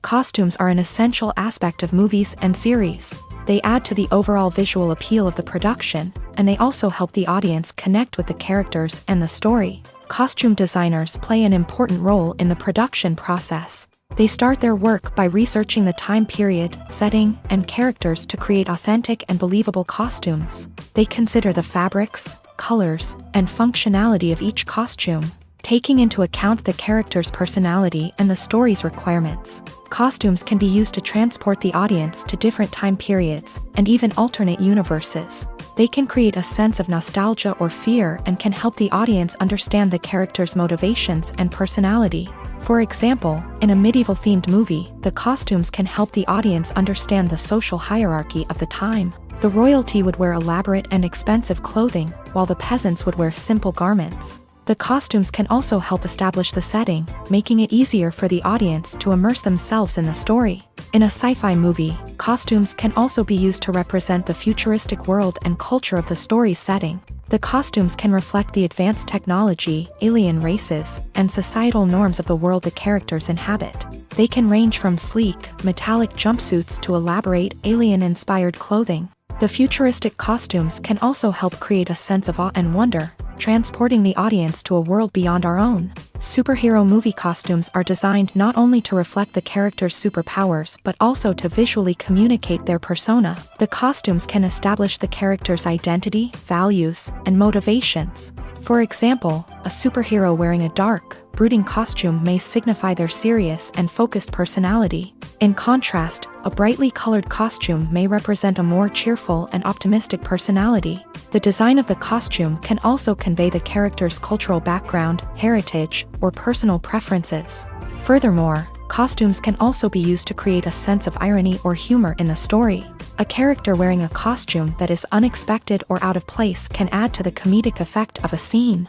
Costumes are an essential aspect of movies and series. They add to the overall visual appeal of the production, and they also help the audience connect with the characters and the story. Costume designers play an important role in the production process. They start their work by researching the time period, setting, and characters to create authentic and believable costumes. They consider the fabrics, colors, and functionality of each costume, taking into account the character's personality and the story's requirements. Costumes can be used to transport the audience to different time periods, and even alternate universes. They can create a sense of nostalgia or fear and can help the audience understand the character's motivations and personality. For example, in a medieval-themed movie, the costumes can help the audience understand the social hierarchy of the time. The royalty would wear elaborate and expensive clothing, while the peasants would wear simple garments. The costumes can also help establish the setting, making it easier for the audience to immerse themselves in the story. In a sci-fi movie, costumes can also be used to represent the futuristic world and culture of the story's setting. The costumes can reflect the advanced technology, alien races, and societal norms of the world the characters inhabit. They can range from sleek, metallic jumpsuits to elaborate, alien-inspired clothing. The futuristic costumes can also help create a sense of awe and wonder, transporting the audience to a world beyond our own. Superhero movie costumes are designed not only to reflect the character's superpowers but also to visually communicate their persona. The costumes can establish the character's identity, values, and motivations. For example, a superhero wearing a dark, brooding costume may signify their serious and focused personality. In contrast, a brightly colored costume may represent a more cheerful and optimistic personality. The design of the costume can also convey the character's cultural background, heritage, or personal preferences. Furthermore, costumes can also be used to create a sense of irony or humor in the story. A character wearing a costume that is unexpected or out of place can add to the comedic effect of a scene.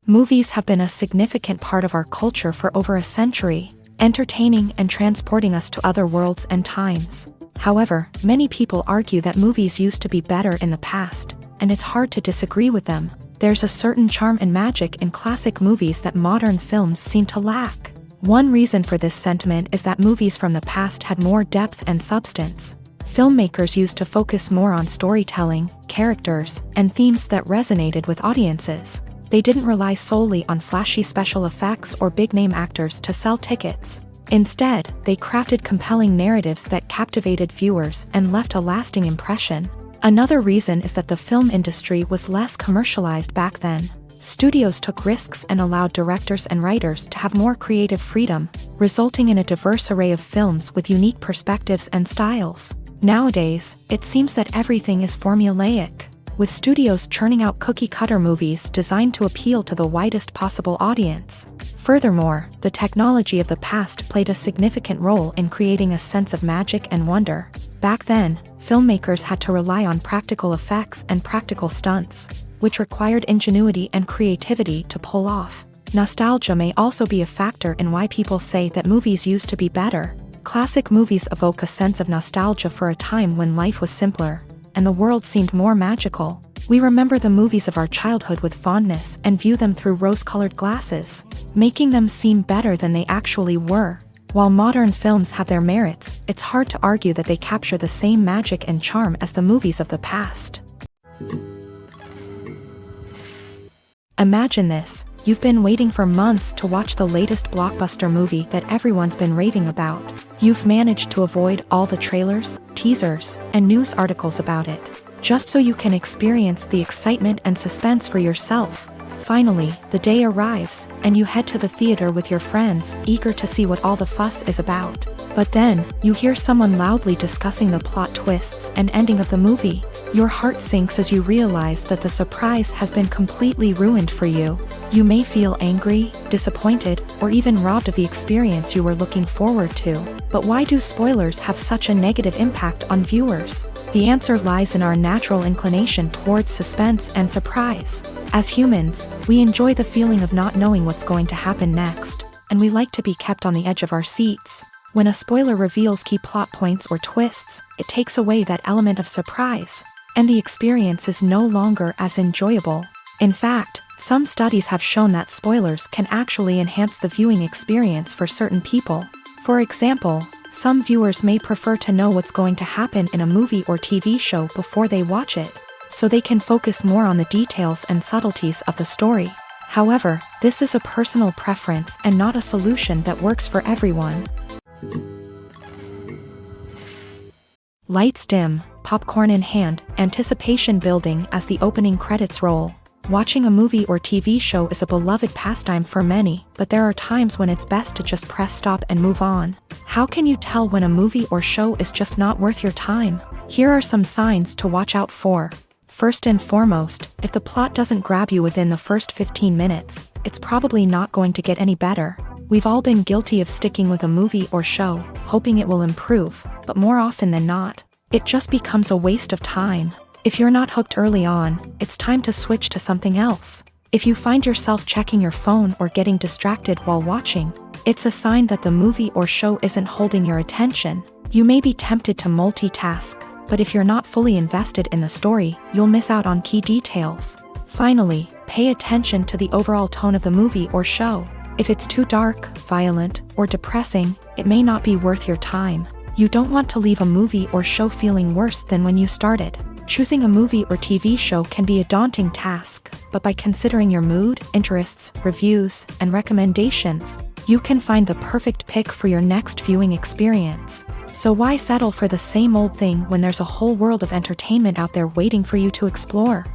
Movies have been a significant part of our culture for over a century, entertaining and transporting us to other worlds and times. However, many people argue that movies used to be better in the past, and it's hard to disagree with them. There's a certain charm and magic in classic movies that modern films seem to lack. One reason for this sentiment is that movies from the past had more depth and substance. Filmmakers used to focus more on storytelling, characters, and themes that resonated with audiences. They didn't rely solely on flashy special effects or big-name actors to sell tickets. Instead, they crafted compelling narratives that captivated viewers and left a lasting impression. Another reason is that the film industry was less commercialized back then. Studios took risks and allowed directors and writers to have more creative freedom, resulting in a diverse array of films with unique perspectives and styles. Nowadays, it seems that everything is formulaic, with studios churning out cookie-cutter movies designed to appeal to the widest possible audience. Furthermore, the technology of the past played a significant role in creating a sense of magic and wonder. Back then, filmmakers had to rely on practical effects and practical stunts, which required ingenuity and creativity to pull off. Nostalgia may also be a factor in why people say that movies used to be better. Classic movies evoke a sense of nostalgia for a time when life was simpler, and the world seemed more magical. We remember the movies of our childhood with fondness and view them through rose-colored glasses, making them seem better than they actually were. While modern films have their merits, it's hard to argue that they capture the same magic and charm as the movies of the past. Imagine this: you've been waiting for months to watch the latest blockbuster movie that everyone's been raving about. You've managed to avoid all the trailers, teasers, and news articles about it, just so you can experience the excitement and suspense for yourself. Finally, the day arrives, and you head to the theater with your friends, eager to see what all the fuss is about. But then, you hear someone loudly discussing the plot twists and ending of the movie. Your heart sinks as you realize that the surprise has been completely ruined for you. You may feel angry, disappointed, or even robbed of the experience you were looking forward to. But why do spoilers have such a negative impact on viewers? The answer lies in our natural inclination towards suspense and surprise. As humans, we enjoy the feeling of not knowing what's going to happen next, and we like to be kept on the edge of our seats. When a spoiler reveals key plot points or twists, it takes away that element of surprise, and the experience is no longer as enjoyable. In fact, some studies have shown that spoilers can actually enhance the viewing experience for certain people. For example, some viewers may prefer to know what's going to happen in a movie or TV show before they watch it, so they can focus more on the details and subtleties of the story. However, this is a personal preference and not a solution that works for everyone. Lights dim, popcorn in hand, anticipation building as the opening credits roll. Watching a movie or TV show is a beloved pastime for many, but there are times when it's best to just press stop and move on. How can you tell when a movie or show is just not worth your time? Here are some signs to watch out for. First and foremost, if the plot doesn't grab you within the first 15 minutes, it's probably not going to get any better. We've all been guilty of sticking with a movie or show, hoping it will improve, but more often than not, it just becomes a waste of time. If you're not hooked early on, it's time to switch to something else. If you find yourself checking your phone or getting distracted while watching, it's a sign that the movie or show isn't holding your attention. You may be tempted to multitask, but if you're not fully invested in the story, you'll miss out on key details. Finally, pay attention to the overall tone of the movie or show. If it's too dark, violent, or depressing, it may not be worth your time. You don't want to leave a movie or show feeling worse than when you started. Choosing a movie or TV show can be a daunting task, but by considering your mood, interests, reviews, and recommendations, you can find the perfect pick for your next viewing experience. So why settle for the same old thing when there's a whole world of entertainment out there waiting for you to explore?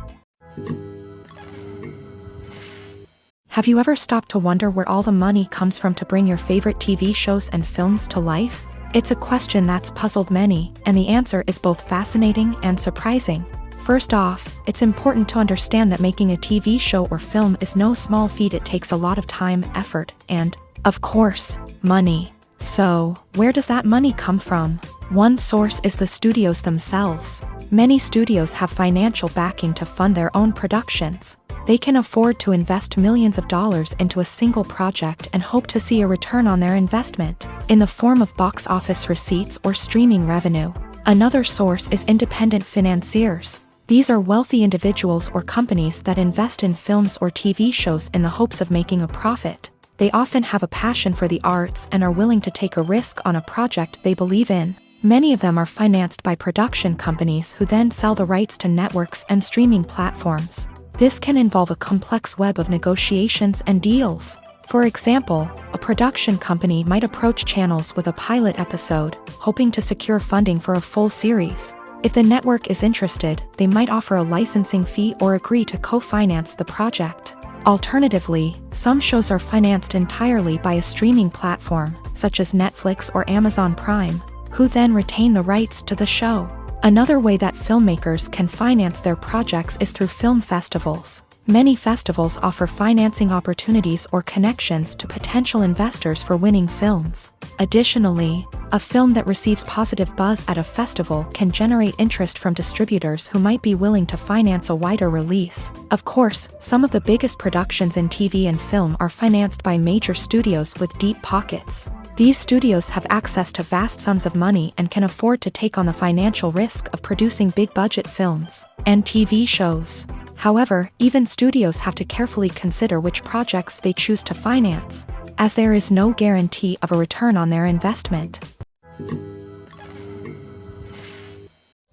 Have you ever stopped to wonder where all the money comes from to bring your favorite TV shows and films to life? It's a question that's puzzled many, and the answer is both fascinating and surprising. First off, it's important to understand that making a TV show or film is no small feat. It takes a lot of time, effort, and, of course, money. So, where does that money come from? One source is the studios themselves. Many studios have financial backing to fund their own productions. They can afford to invest millions of dollars into a single project and hope to see a return on their investment, in the form of box office receipts or streaming revenue. Another source is independent financiers. These are wealthy individuals or companies that invest in films or TV shows in the hopes of making a profit. They often have a passion for the arts and are willing to take a risk on a project they believe in. Many of them are financed by production companies who then sell the rights to networks and streaming platforms. This can involve a complex web of negotiations and deals. For example, a production company might approach channels with a pilot episode, hoping to secure funding for a full series. If the network is interested, they might offer a licensing fee or agree to co-finance the project. Alternatively, some shows are financed entirely by a streaming platform, such as Netflix or Amazon Prime, who then retain the rights to the show. Another way that filmmakers can finance their projects is through film festivals. Many festivals offer financing opportunities or connections to potential investors for winning films. Additionally, a film that receives positive buzz at a festival can generate interest from distributors who might be willing to finance a wider release. Of course, some of the biggest productions in TV and film are financed by major studios with deep pockets. These studios have access to vast sums of money and can afford to take on the financial risk of producing big-budget films and TV shows. However, even studios have to carefully consider which projects they choose to finance, as there is no guarantee of a return on their investment.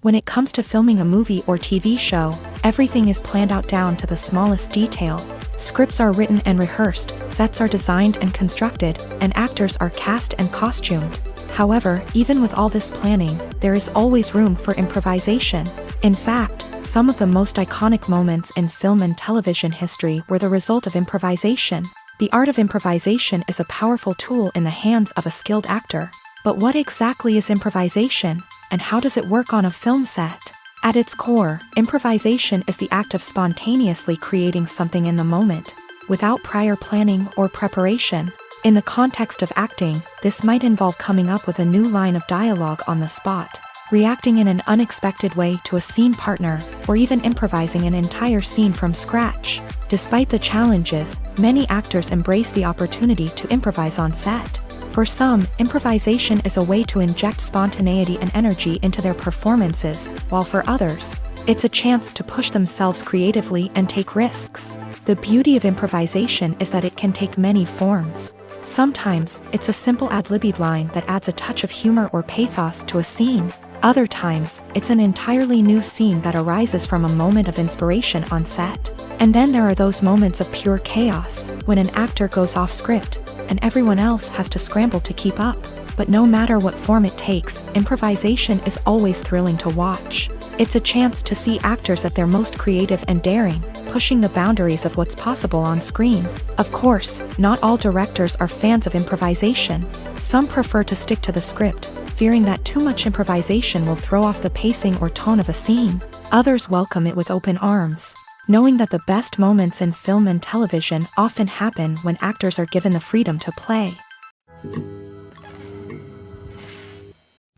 When it comes to filming a movie or TV show, everything is planned out down to the smallest detail. Scripts are written and rehearsed, sets are designed and constructed, and actors are cast and costumed. However, even with all this planning, there is always room for improvisation. In fact, some of the most iconic moments in film and television history were the result of improvisation. The art of improvisation is a powerful tool in the hands of a skilled actor. But what exactly is improvisation, and how does it work on a film set? At its core, improvisation is the act of spontaneously creating something in the moment, without prior planning or preparation. In the context of acting, this might involve coming up with a new line of dialogue on the spot, reacting in an unexpected way to a scene partner, or even improvising an entire scene from scratch. Despite the challenges, many actors embrace the opportunity to improvise on set. For some, improvisation is a way to inject spontaneity and energy into their performances, while for others, it's a chance to push themselves creatively and take risks. The beauty of improvisation is that it can take many forms. Sometimes, it's a simple ad-libbed line that adds a touch of humor or pathos to a scene. Other times, it's an entirely new scene that arises from a moment of inspiration on set. And then there are those moments of pure chaos, when an actor goes off script, and everyone else has to scramble to keep up. But no matter what form it takes, improvisation is always thrilling to watch. It's a chance to see actors at their most creative and daring, pushing the boundaries of what's possible on screen. Of course, not all directors are fans of improvisation. Some prefer to stick to the script, fearing that too much improvisation will throw off the pacing or tone of a scene. Others welcome it with open arms, knowing that the best moments in film and television often happen when actors are given the freedom to play.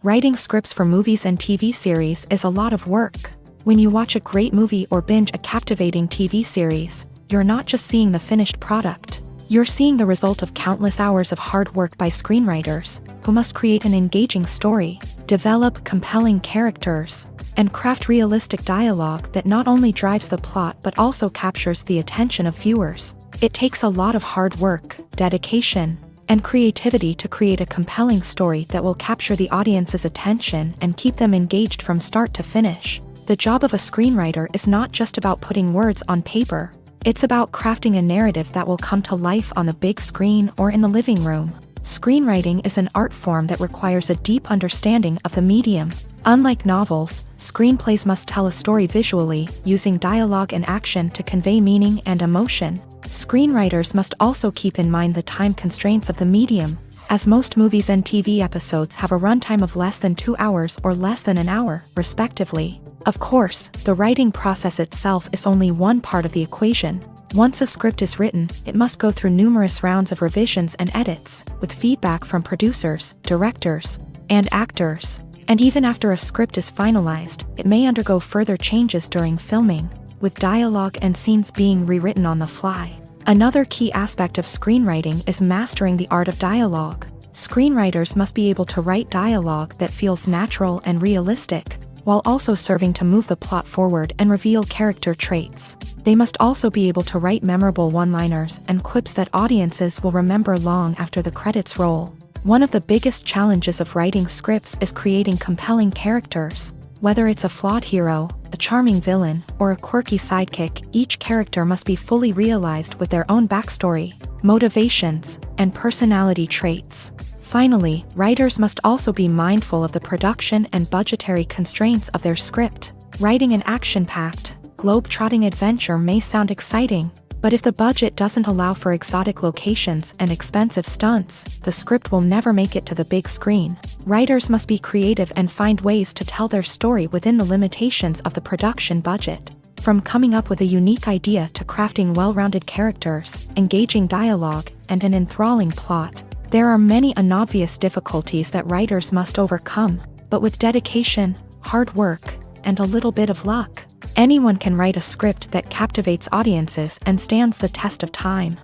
Writing scripts for movies and TV series is a lot of work. When you watch a great movie or binge a captivating TV series, you're not just seeing the finished product. You're seeing the result of countless hours of hard work by screenwriters, who must create an engaging story, develop compelling characters, and craft realistic dialogue that not only drives the plot but also captures the attention of viewers. It takes a lot of hard work, dedication, and creativity to create a compelling story that will capture the audience's attention and keep them engaged from start to finish. The job of a screenwriter is not just about putting words on paper. It's about crafting a narrative that will come to life on the big screen or in the living room. Screenwriting is an art form that requires a deep understanding of the medium. Unlike novels, screenplays must tell a story visually, using dialogue and action to convey meaning and emotion. Screenwriters must also keep in mind the time constraints of the medium, as most movies and TV episodes have a runtime of less than 2 hours or less than an hour, respectively. Of course, the writing process itself is only one part of the equation. Once a script is written, it must go through numerous rounds of revisions and edits, with feedback from producers, directors, and actors. And even after a script is finalized, it may undergo further changes during filming, with dialogue and scenes being rewritten on the fly. Another key aspect of screenwriting is mastering the art of dialogue. Screenwriters must be able to write dialogue that feels natural and realistic, while also serving to move the plot forward and reveal character traits. They must also be able to write memorable one-liners and quips that audiences will remember long after the credits roll. One of the biggest challenges of writing scripts is creating compelling characters. Whether it's a flawed hero, a charming villain, or a quirky sidekick, each character must be fully realized with their own backstory, motivations, and personality traits. Finally, writers must also be mindful of the production and budgetary constraints of their script. Writing an action-packed, globe-trotting adventure may sound exciting, but if the budget doesn't allow for exotic locations and expensive stunts, the script will never make it to the big screen. Writers must be creative and find ways to tell their story within the limitations of the production budget. From coming up with a unique idea to crafting well-rounded characters, engaging dialogue, and an enthralling plot, there are many unobvious difficulties that writers must overcome, but with dedication, hard work, and a little bit of luck, anyone can write a script that captivates audiences and stands the test of time.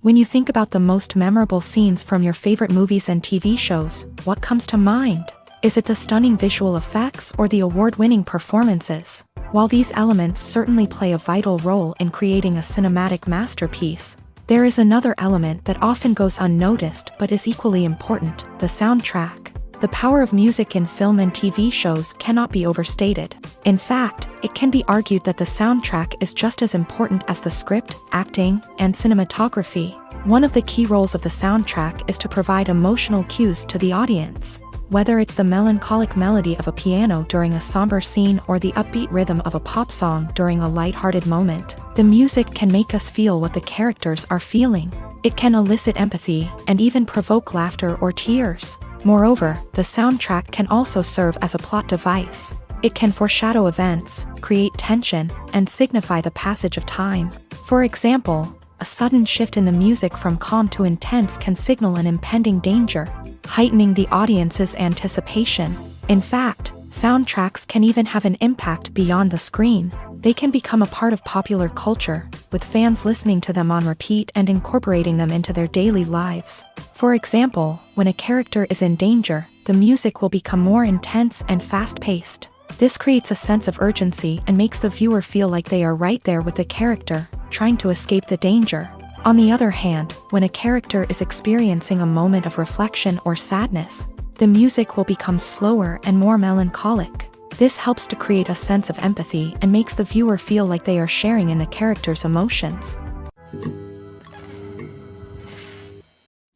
When you think about the most memorable scenes from your favorite movies and TV shows, what comes to mind? Is it the stunning visual effects or the award-winning performances? While these elements certainly play a vital role in creating a cinematic masterpiece, there is another element that often goes unnoticed but is equally important: the soundtrack. The power of music in film and TV shows cannot be overstated. In fact, it can be argued that the soundtrack is just as important as the script, acting, and cinematography. One of the key roles of the soundtrack is to provide emotional cues to the audience. Whether it's the melancholic melody of a piano during a somber scene or the upbeat rhythm of a pop song during a lighthearted moment, the music can make us feel what the characters are feeling. It can elicit empathy and even provoke laughter or tears. Moreover, the soundtrack can also serve as a plot device. It can foreshadow events, create tension, and signify the passage of time. For example, a sudden shift in the music from calm to intense can signal an impending danger, heightening the audience's anticipation. In fact, soundtracks can even have an impact beyond the screen. They can become a part of popular culture, with fans listening to them on repeat and incorporating them into their daily lives. For example, when a character is in danger, the music will become more intense and fast-paced. This creates a sense of urgency and makes the viewer feel like they are right there with the character, trying to escape the danger. On the other hand, when a character is experiencing a moment of reflection or sadness, the music will become slower and more melancholic. This helps to create a sense of empathy and makes the viewer feel like they are sharing in the character's emotions.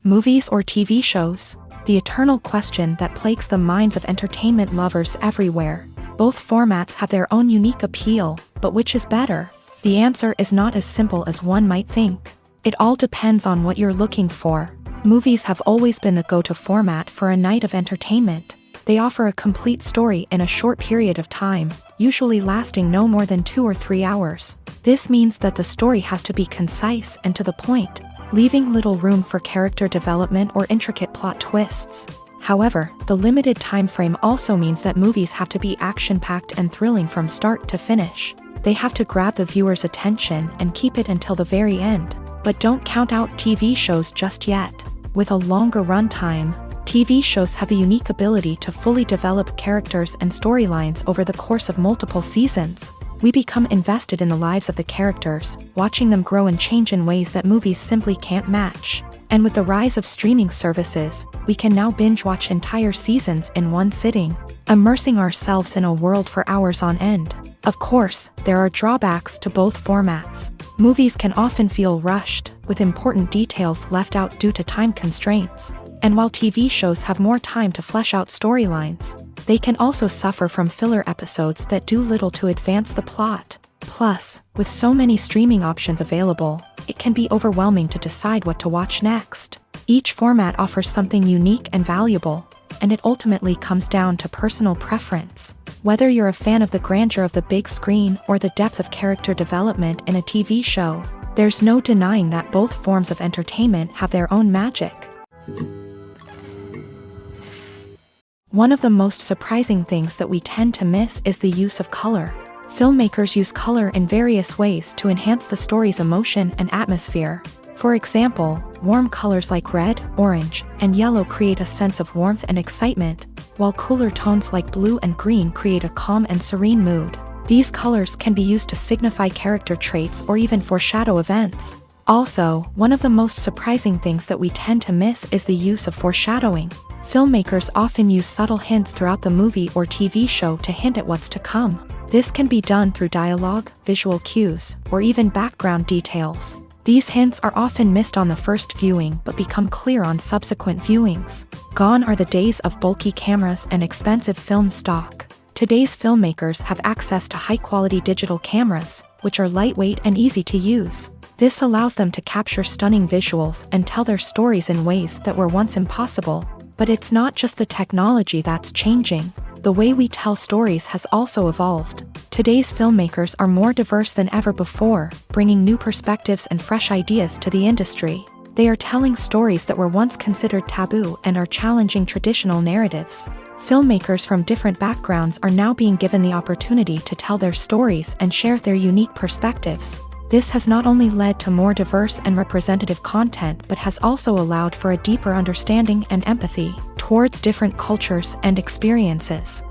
Movies or TV shows? The eternal question that plagues the minds of entertainment lovers everywhere. Both formats have their own unique appeal, but which is better? The answer is not as simple as one might think. It all depends on what you're looking for. Movies have always been the go-to format for a night of entertainment. They offer a complete story in a short period of time, usually lasting no more than 2 or 3 hours. This means that the story has to be concise and to the point, leaving little room for character development or intricate plot twists. However, the limited time frame also means that movies have to be action-packed and thrilling from start to finish. They have to grab the viewer's attention and keep it until the very end. But don't count out TV shows just yet. With a longer runtime, TV shows have the unique ability to fully develop characters and storylines over the course of multiple seasons. We become invested in the lives of the characters, watching them grow and change in ways that movies simply can't match. And with the rise of streaming services, we can now binge-watch entire seasons in one sitting, immersing ourselves in a world for hours on end. Of course, there are drawbacks to both formats. Movies can often feel rushed, with important details left out due to time constraints. And while TV shows have more time to flesh out storylines, they can also suffer from filler episodes that do little to advance the plot. Plus, with so many streaming options available, it can be overwhelming to decide what to watch next. Each format offers something unique and valuable, and it ultimately comes down to personal preference. Whether you're a fan of the grandeur of the big screen or the depth of character development in a TV show, there's no denying that both forms of entertainment have their own magic. One of the most surprising things that we tend to miss is the use of color. Filmmakers use color in various ways to enhance the story's emotion and atmosphere. For example, warm colors like red, orange, and yellow create a sense of warmth and excitement, while cooler tones like blue and green create a calm and serene mood. These colors can be used to signify character traits or even foreshadow events. Also, one of the most surprising things that we tend to miss is the use of foreshadowing. Filmmakers often use subtle hints throughout the movie or TV show to hint at what's to come. This can be done through dialogue, visual cues, or even background details. These hints are often missed on the first viewing but become clear on subsequent viewings. Gone are the days of bulky cameras and expensive film stock. Today's filmmakers have access to high-quality digital cameras, which are lightweight and easy to use. This allows them to capture stunning visuals and tell their stories in ways that were once impossible. But it's not just the technology that's changing. The way we tell stories has also evolved. Today's filmmakers are more diverse than ever before, bringing new perspectives and fresh ideas to the industry. They are telling stories that were once considered taboo and are challenging traditional narratives. Filmmakers from different backgrounds are now being given the opportunity to tell their stories and share their unique perspectives. This has not only led to more diverse and representative content but has also allowed for a deeper understanding and empathy towards different cultures and experiences.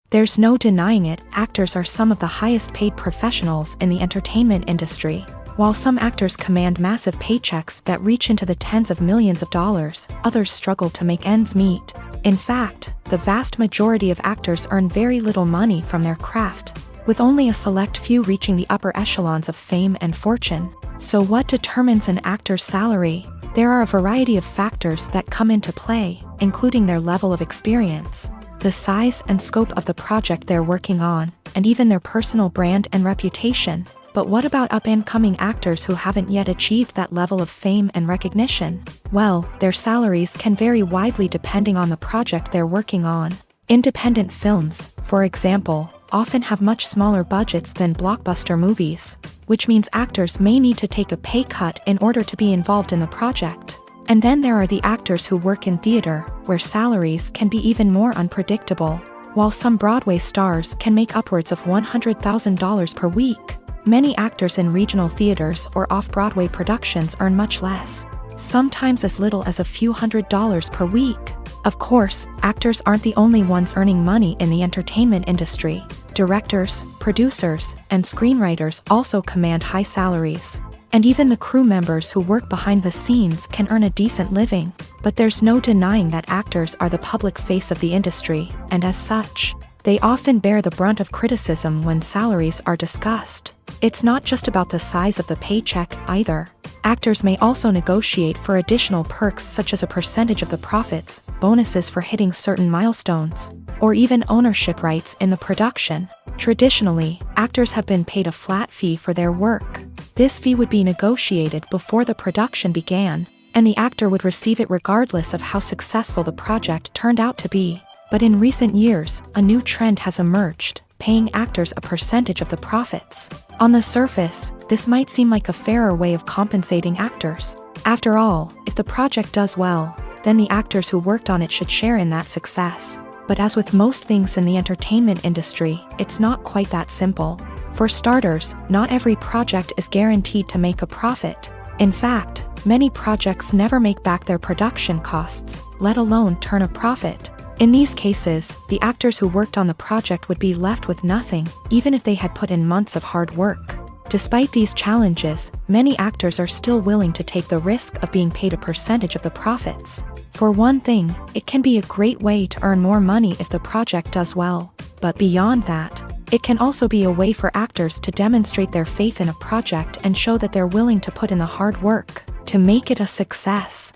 There's no denying it, actors are some of the highest paid professionals in the entertainment industry. While some actors command massive paychecks that reach into the tens of millions of dollars, others struggle to make ends meet. In fact, the vast majority of actors earn very little money from their craft, with only a select few reaching the upper echelons of fame and fortune. So what determines an actor's salary? There are a variety of factors that come into play, including their level of experience, the size and scope of the project they're working on, and even their personal brand and reputation. But what about up-and-coming actors who haven't yet achieved that level of fame and recognition? Well, their salaries can vary widely depending on the project they're working on. Independent films, for example, often have much smaller budgets than blockbuster movies, which means actors may need to take a pay cut in order to be involved in the project. And then there are the actors who work in theater, where salaries can be even more unpredictable. While some Broadway stars can make upwards of $100,000 per week, many actors in regional theaters or off-Broadway productions earn much less, sometimes as little as a few $100s per week. Of course, actors aren't the only ones earning money in the entertainment industry. Directors, producers, and screenwriters also command high salaries. And even the crew members who work behind the scenes can earn a decent living. But there's no denying that actors are the public face of the industry, and as such, they often bear the brunt of criticism when salaries are discussed. It's not just about the size of the paycheck, either. Actors may also negotiate for additional perks such as a percentage of the profits, bonuses for hitting certain milestones, or even ownership rights in the production. Traditionally, actors have been paid a flat fee for their work. This fee would be negotiated before the production began, and the actor would receive it regardless of how successful the project turned out to be. But in recent years, a new trend has emerged, paying actors a percentage of the profits. On the surface, this might seem like a fairer way of compensating actors, After all, if the project does well, then the actors who worked on it should share in that success. But as with most things in the entertainment industry, it's not quite that simple. For starters, not every project is guaranteed to make a profit. In fact, many projects never make back their production costs, let alone turn a profit. In these cases, the actors who worked on the project would be left with nothing, even if they had put in months of hard work. Despite these challenges, many actors are still willing to take the risk of being paid a percentage of the profits. For one thing, it can be a great way to earn more money if the project does well. But beyond that, it can also be a way for actors to demonstrate their faith in a project and show that they're willing to put in the hard work to make it a success.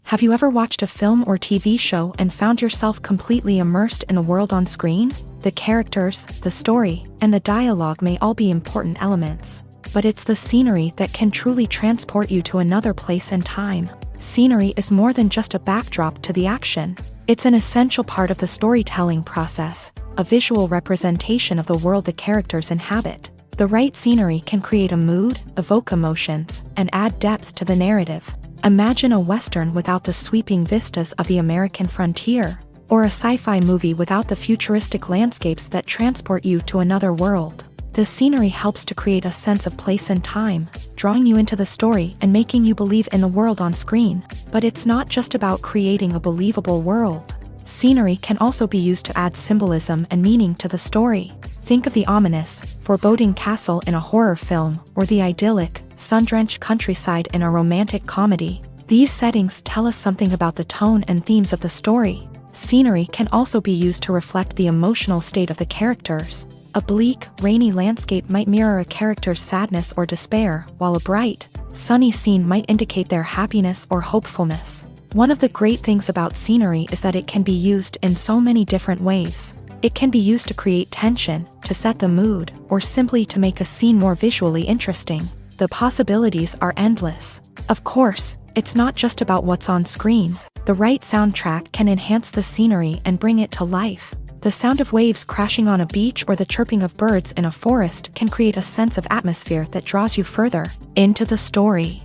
Have you ever watched a film or TV show and found yourself completely immersed in the world on screen? The characters, the story, and the dialogue may all be important elements, but it's the scenery that can truly transport you to another place and time. Scenery is more than just a backdrop to the action. It's an essential part of the storytelling process, a visual representation of the world the characters inhabit. The right scenery can create a mood, evoke emotions, and add depth to the narrative. Imagine a Western without the sweeping vistas of the American frontier, or a sci-fi movie without the futuristic landscapes that transport you to another world. The scenery helps to create a sense of place and time, drawing you into the story and making you believe in the world on screen. But it's not just about creating a believable world. Scenery can also be used to add symbolism and meaning to the story. Think of the ominous, foreboding castle in a horror film, or the idyllic, sun-drenched countryside in a romantic comedy. These settings tell us something about the tone and themes of the story. Scenery can also be used to reflect the emotional state of the characters. A bleak, rainy landscape might mirror a character's sadness or despair, while a bright, sunny scene might indicate their happiness or hopefulness. One of the great things about scenery is that it can be used in so many different ways. It can be used to create tension, to set the mood, or simply to make a scene more visually interesting. The possibilities are endless. Of course, it's not just about what's on screen. The right soundtrack can enhance the scenery and bring it to life. The sound of waves crashing on a beach or the chirping of birds in a forest can create a sense of atmosphere that draws you further into the story.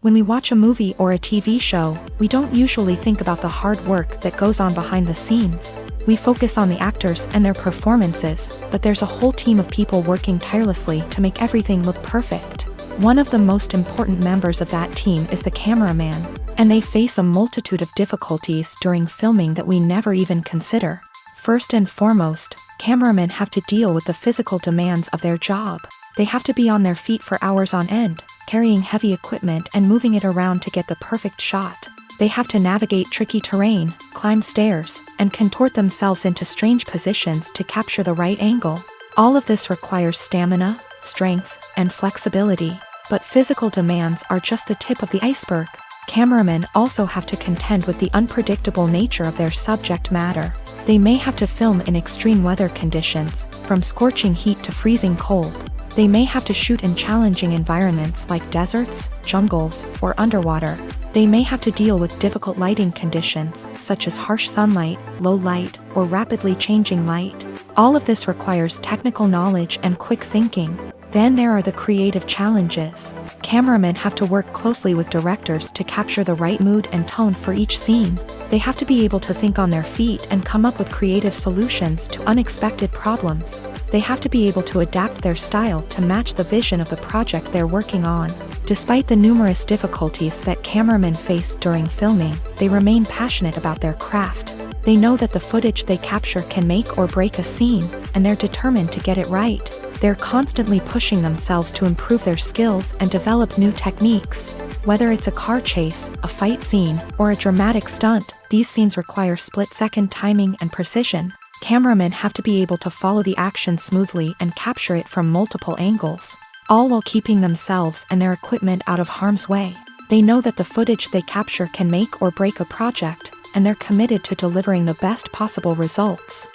When we watch a movie or a TV show, we don't usually think about the hard work that goes on behind the scenes. We focus on the actors and their performances, but there's a whole team of people working tirelessly to make everything look perfect. One of the most important members of that team is the cameraman, and they face a multitude of difficulties during filming that we never even consider. First and foremost, cameramen have to deal with the physical demands of their job. They have to be on their feet for hours on end, carrying heavy equipment and moving it around to get the perfect shot. They have to navigate tricky terrain, climb stairs, and contort themselves into strange positions to capture the right angle. All of this requires stamina, strength, and flexibility. But physical demands are just the tip of the iceberg. Cameramen also have to contend with the unpredictable nature of their subject matter. They may have to film in extreme weather conditions, from scorching heat to freezing cold. They may have to shoot in challenging environments like deserts, jungles, or underwater. They may have to deal with difficult lighting conditions, such as harsh sunlight, low light, or rapidly changing light. All of this requires technical knowledge and quick thinking. Then there are the creative challenges. Cameramen have to work closely with directors to capture the right mood and tone for each scene. They have to be able to think on their feet and come up with creative solutions to unexpected problems. They have to be able to adapt their style to match the vision of the project they're working on. Despite the numerous difficulties that cameramen face during filming, they remain passionate about their craft. They know that the footage they capture can make or break a scene, and they're determined to get it right. They're constantly pushing themselves to improve their skills and develop new techniques. Whether it's a car chase, a fight scene, or a dramatic stunt, these scenes require split-second timing and precision. Cameramen have to be able to follow the action smoothly and capture it from multiple angles, all while keeping themselves and their equipment out of harm's way. They know that the footage they capture can make or break a project, and they're committed to delivering the best possible results.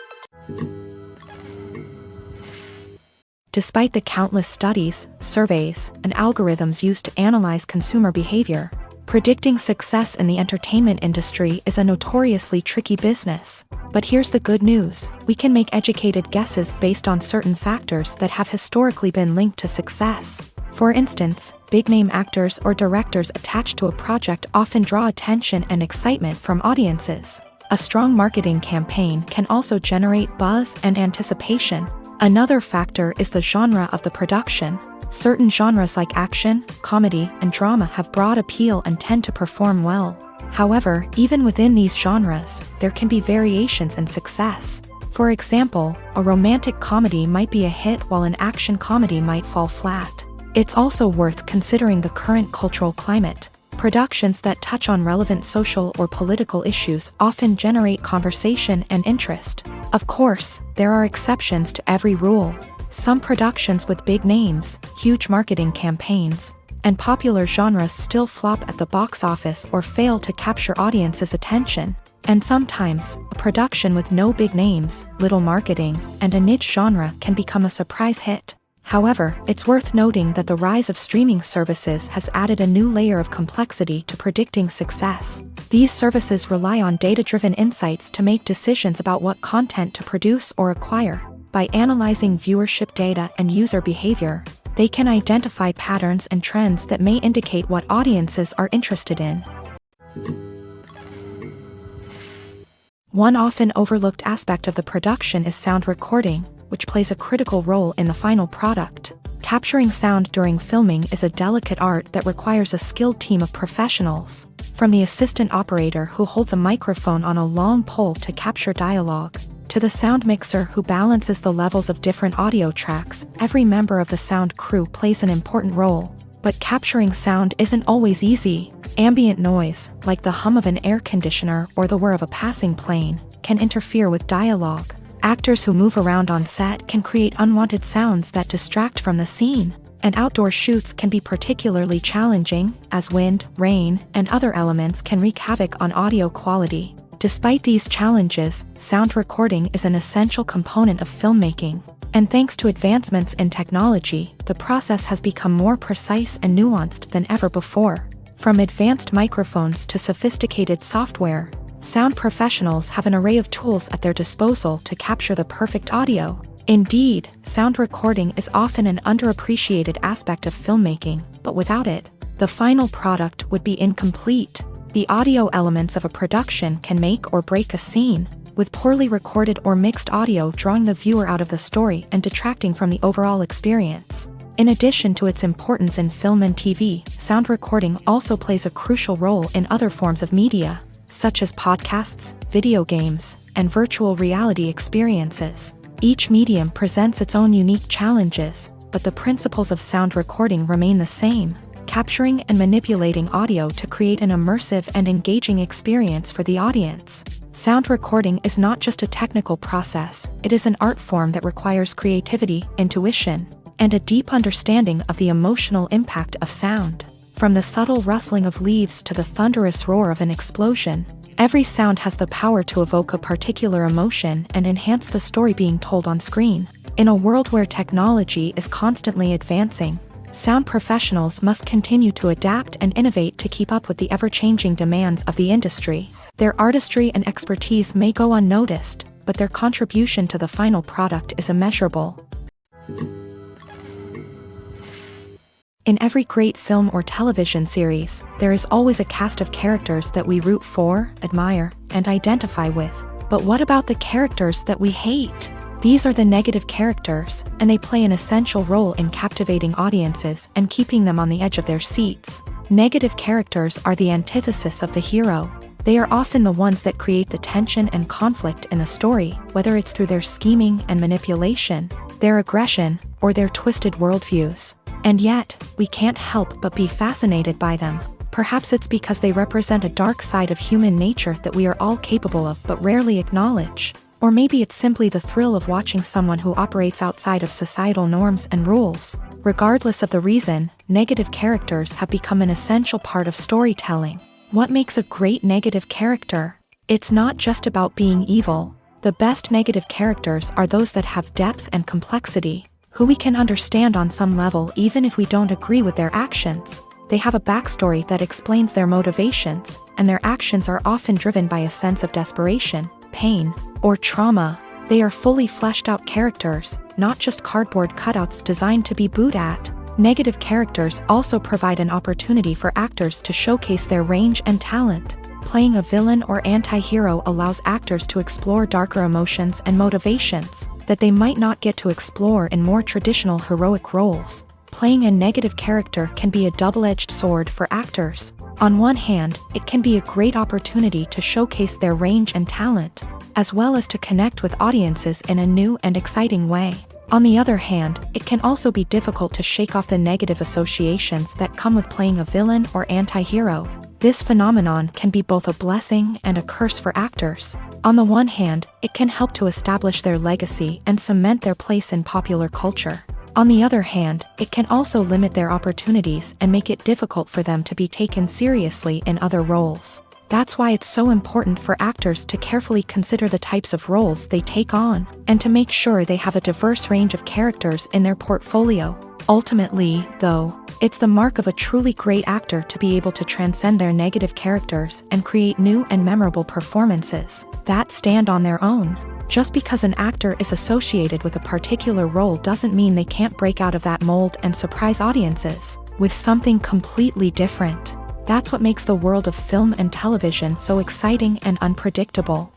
Despite the countless studies, surveys, and algorithms used to analyze consumer behavior, predicting success in the entertainment industry is a notoriously tricky business. But here's the good news: we can make educated guesses based on certain factors that have historically been linked to success. For instance, big-name actors or directors attached to a project often draw attention and excitement from audiences. A strong marketing campaign can also generate buzz and anticipation. Another factor is the genre of the production. Certain genres like action, comedy, and drama have broad appeal and tend to perform well. However, even within these genres, there can be variations in success. For example, a romantic comedy might be a hit while an action comedy might fall flat. It's also worth considering the current cultural climate. Productions that touch on relevant social or political issues often generate conversation and interest. Of course, there are exceptions to every rule. Some productions with big names, huge marketing campaigns, and popular genres still flop at the box office or fail to capture audiences' attention. And sometimes, a production with no big names, little marketing, and a niche genre can become a surprise hit. However, it's worth noting that the rise of streaming services has added a new layer of complexity to predicting success. These services rely on data-driven insights to make decisions about what content to produce or acquire. By analyzing viewership data and user behavior, they can identify patterns and trends that may indicate what audiences are interested in. One often overlooked aspect of the production is sound recording, which plays a critical role in the final product. Capturing sound during filming is a delicate art that requires a skilled team of professionals. From the assistant operator who holds a microphone on a long pole to capture dialogue, to the sound mixer who balances the levels of different audio tracks, every member of the sound crew plays an important role. But capturing sound isn't always easy. Ambient noise, like the hum of an air conditioner or the whir of a passing plane, can interfere with dialogue. Actors who move around on set can create unwanted sounds that distract from the scene. And outdoor shoots can be particularly challenging, as wind, rain, and other elements can wreak havoc on audio quality. Despite these challenges, sound recording is an essential component of filmmaking. And thanks to advancements in technology, the process has become more precise and nuanced than ever before. From advanced microphones to sophisticated software, sound professionals have an array of tools at their disposal to capture the perfect audio. Indeed, sound recording is often an underappreciated aspect of filmmaking, but without it, the final product would be incomplete. The audio elements of a production can make or break a scene, with poorly recorded or mixed audio drawing the viewer out of the story and detracting from the overall experience. In addition to its importance in film and TV, sound recording also plays a crucial role in other forms of media, such as podcasts, video games, and virtual reality experiences. Each medium presents its own unique challenges, but the principles of sound recording remain the same: capturing and manipulating audio to create an immersive and engaging experience for the audience. Sound recording is not just a technical process, it is an art form that requires creativity, intuition, and a deep understanding of the emotional impact of sound. From the subtle rustling of leaves to the thunderous roar of an explosion, every sound has the power to evoke a particular emotion and enhance the story being told on screen. In a world where technology is constantly advancing, sound professionals must continue to adapt and innovate to keep up with the ever-changing demands of the industry. Their artistry and expertise may go unnoticed, but their contribution to the final product is immeasurable. In every great film or television series, there is always a cast of characters that we root for, admire, and identify with. But what about the characters that we hate? These are the negative characters, and they play an essential role in captivating audiences and keeping them on the edge of their seats. Negative characters are the antithesis of the hero. They are often the ones that create the tension and conflict in the story, whether it's through their scheming and manipulation, their aggression, or their twisted worldviews. And yet, we can't help but be fascinated by them. Perhaps it's because they represent a dark side of human nature that we are all capable of but rarely acknowledge. Or maybe it's simply the thrill of watching someone who operates outside of societal norms and rules. Regardless of the reason, negative characters have become an essential part of storytelling. What makes a great negative character? It's not just about being evil. The best negative characters are those that have depth and complexity, who we can understand on some level even if we don't agree with their actions. They have a backstory that explains their motivations, and their actions are often driven by a sense of desperation. pain, or trauma. They are fully fleshed out characters, not just cardboard cutouts designed to be booed at. Negative characters also provide an opportunity for actors to showcase their range and talent. Playing a villain or anti-hero allows actors to explore darker emotions and motivations that they might not get to explore in more traditional heroic roles. Playing a negative character can be a double-edged sword for actors. On one hand, it can be a great opportunity to showcase their range and talent, as well as to connect with audiences in a new and exciting way. On the other hand, it can also be difficult to shake off the negative associations that come with playing a villain or anti-hero. This phenomenon can be both a blessing and a curse for actors. On the one hand, it can help to establish their legacy and cement their place in popular culture. On the other hand, it can also limit their opportunities and make it difficult for them to be taken seriously in other roles. That's why it's so important for actors to carefully consider the types of roles they take on, and to make sure they have a diverse range of characters in their portfolio. Ultimately, though, it's the mark of a truly great actor to be able to transcend their negative characters and create new and memorable performances that stand on their own. Just because an actor is associated with a particular role doesn't mean they can't break out of that mold and surprise audiences with something completely different. That's what makes the world of film and television so exciting and unpredictable.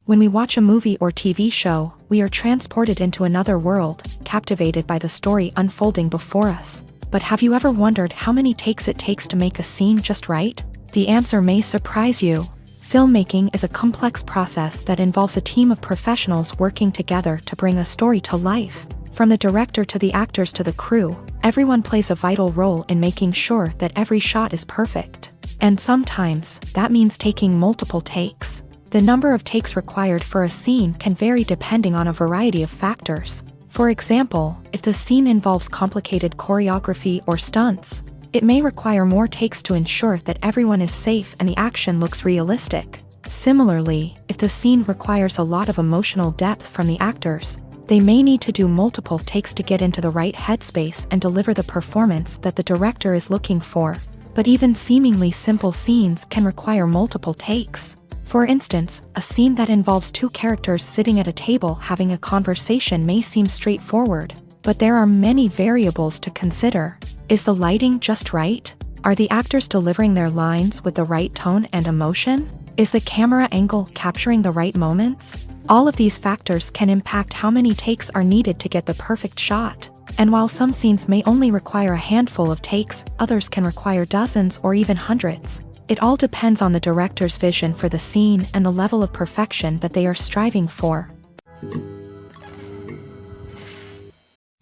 When we watch a movie or TV show, we are transported into another world, captivated by the story unfolding before us. But have you ever wondered how many takes it takes to make a scene just right? The answer may surprise you. Filmmaking is a complex process that involves a team of professionals working together to bring a story to life. From the director to the actors to the crew, everyone plays a vital role in making sure that every shot is perfect. And sometimes, that means taking multiple takes. The number of takes required for a scene can vary depending on a variety of factors. For example, if the scene involves complicated choreography or stunts, it may require more takes to ensure that everyone is safe and the action looks realistic. Similarly, if the scene requires a lot of emotional depth from the actors, they may need to do multiple takes to get into the right headspace and deliver the performance that the director is looking for. But even seemingly simple scenes can require multiple takes. For instance, a scene that involves two characters sitting at a table having a conversation may seem straightforward, but there are many variables to consider. Is the lighting just right? Are the actors delivering their lines with the right tone and emotion? Is the camera angle capturing the right moments? All of these factors can impact how many takes are needed to get the perfect shot. And while some scenes may only require a handful of takes, others can require dozens or even hundreds. It all depends on the director's vision for the scene and the level of perfection that they are striving for.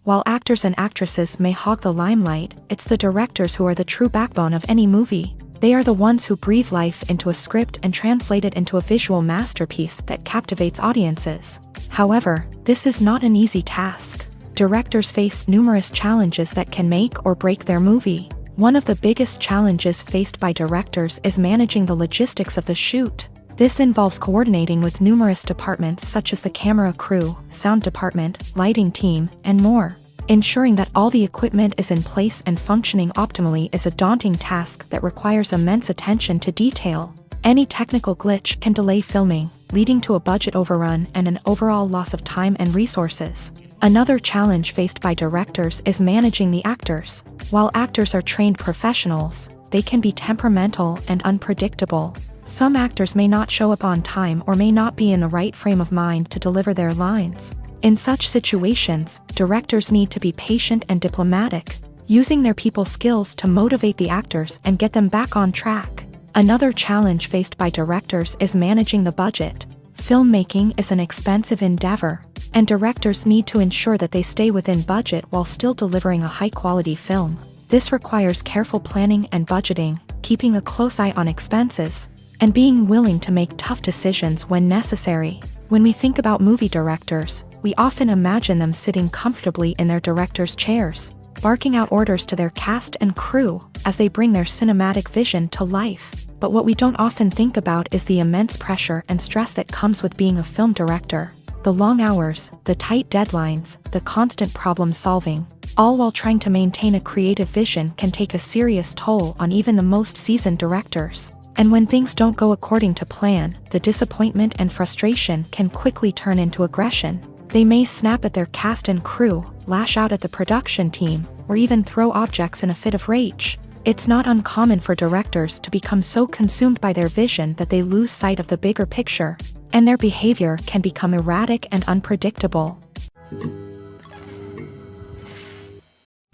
While actors and actresses may hog the limelight, it's the directors who are the true backbone of any movie. They are the ones who breathe life into a script and translate it into a visual masterpiece that captivates audiences. However, this is not an easy task. Directors face numerous challenges that can make or break their movie. One of the biggest challenges faced by directors is managing the logistics of the shoot. This involves coordinating with numerous departments such as the camera crew, sound department, lighting team, and more. Ensuring that all the equipment is in place and functioning optimally is a daunting task that requires immense attention to detail. Any technical glitch can delay filming, leading to a budget overrun and an overall loss of time and resources. Another challenge faced by directors is managing the actors. While actors are trained professionals, they can be temperamental and unpredictable. Some actors may not show up on time or may not be in the right frame of mind to deliver their lines. In such situations, directors need to be patient and diplomatic, using their people skills to motivate the actors and get them back on track. Another challenge faced by directors is managing the budget. Filmmaking is an expensive endeavor, and directors need to ensure that they stay within budget while still delivering a high-quality film. This requires careful planning and budgeting, keeping a close eye on expenses, and being willing to make tough decisions when necessary. When we think about movie directors, we often imagine them sitting comfortably in their director's chairs, barking out orders to their cast and crew as they bring their cinematic vision to life. But what we don't often think about is the immense pressure and stress that comes with being a film director. The long hours, the tight deadlines, the constant problem solving, all while trying to maintain a creative vision can take a serious toll on even the most seasoned directors. And when things don't go according to plan, the disappointment and frustration can quickly turn into aggression. They may snap at their cast and crew, lash out at the production team, or even throw objects in a fit of rage. It's not uncommon for directors to become so consumed by their vision that they lose sight of the bigger picture, and their behavior can become erratic and unpredictable.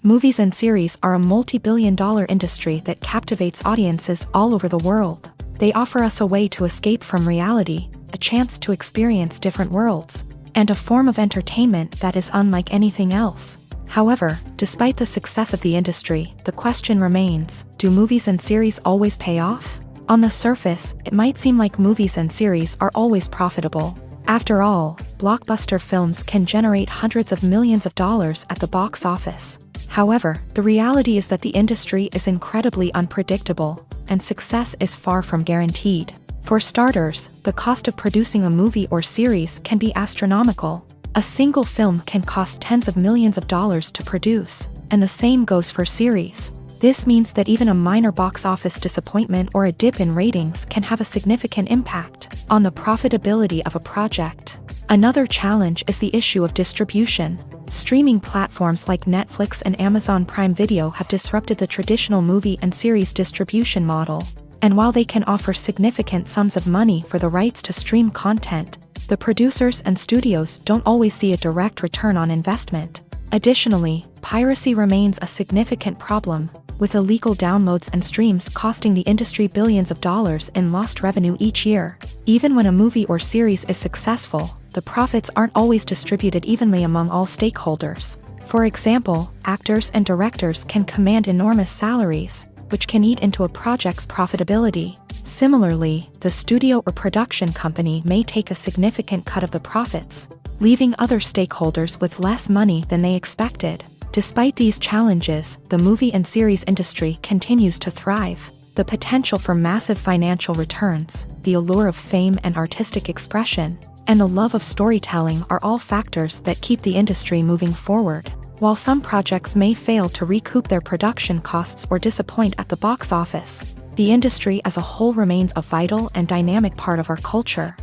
Movies and series are a multi-billion-dollar industry that captivates audiences all over the world. They offer us a way to escape from reality, a chance to experience different worlds, and a form of entertainment that is unlike anything else. However, despite the success of the industry, the question remains, do movies and series always pay off? On the surface, it might seem like movies and series are always profitable. After all, blockbuster films can generate hundreds of millions of dollars at the box office. However, the reality is that the industry is incredibly unpredictable, and success is far from guaranteed. For starters, the cost of producing a movie or series can be astronomical. A single film can cost tens of millions of dollars to produce, and the same goes for series. This means that even a minor box office disappointment or a dip in ratings can have a significant impact on the profitability of a project. Another challenge is the issue of distribution. Streaming platforms like Netflix and Amazon Prime Video have disrupted the traditional movie and series distribution model. And while they can offer significant sums of money for the rights to stream content, the producers and studios don't always see a direct return on investment. Additionally, piracy remains a significant problem, with illegal downloads and streams costing the industry billions of dollars in lost revenue each year. Even when a movie or series is successful, the profits aren't always distributed evenly among all stakeholders. For example, actors and directors can command enormous salaries, which can eat into a project's profitability. Similarly, the studio or production company may take a significant cut of the profits, leaving other stakeholders with less money than they expected. Despite these challenges, the movie and series industry continues to thrive. The potential for massive financial returns, the allure of fame and artistic expression, and the love of storytelling are all factors that keep the industry moving forward. While some projects may fail to recoup their production costs or disappoint at the box office, the industry as a whole remains a vital and dynamic part of our culture.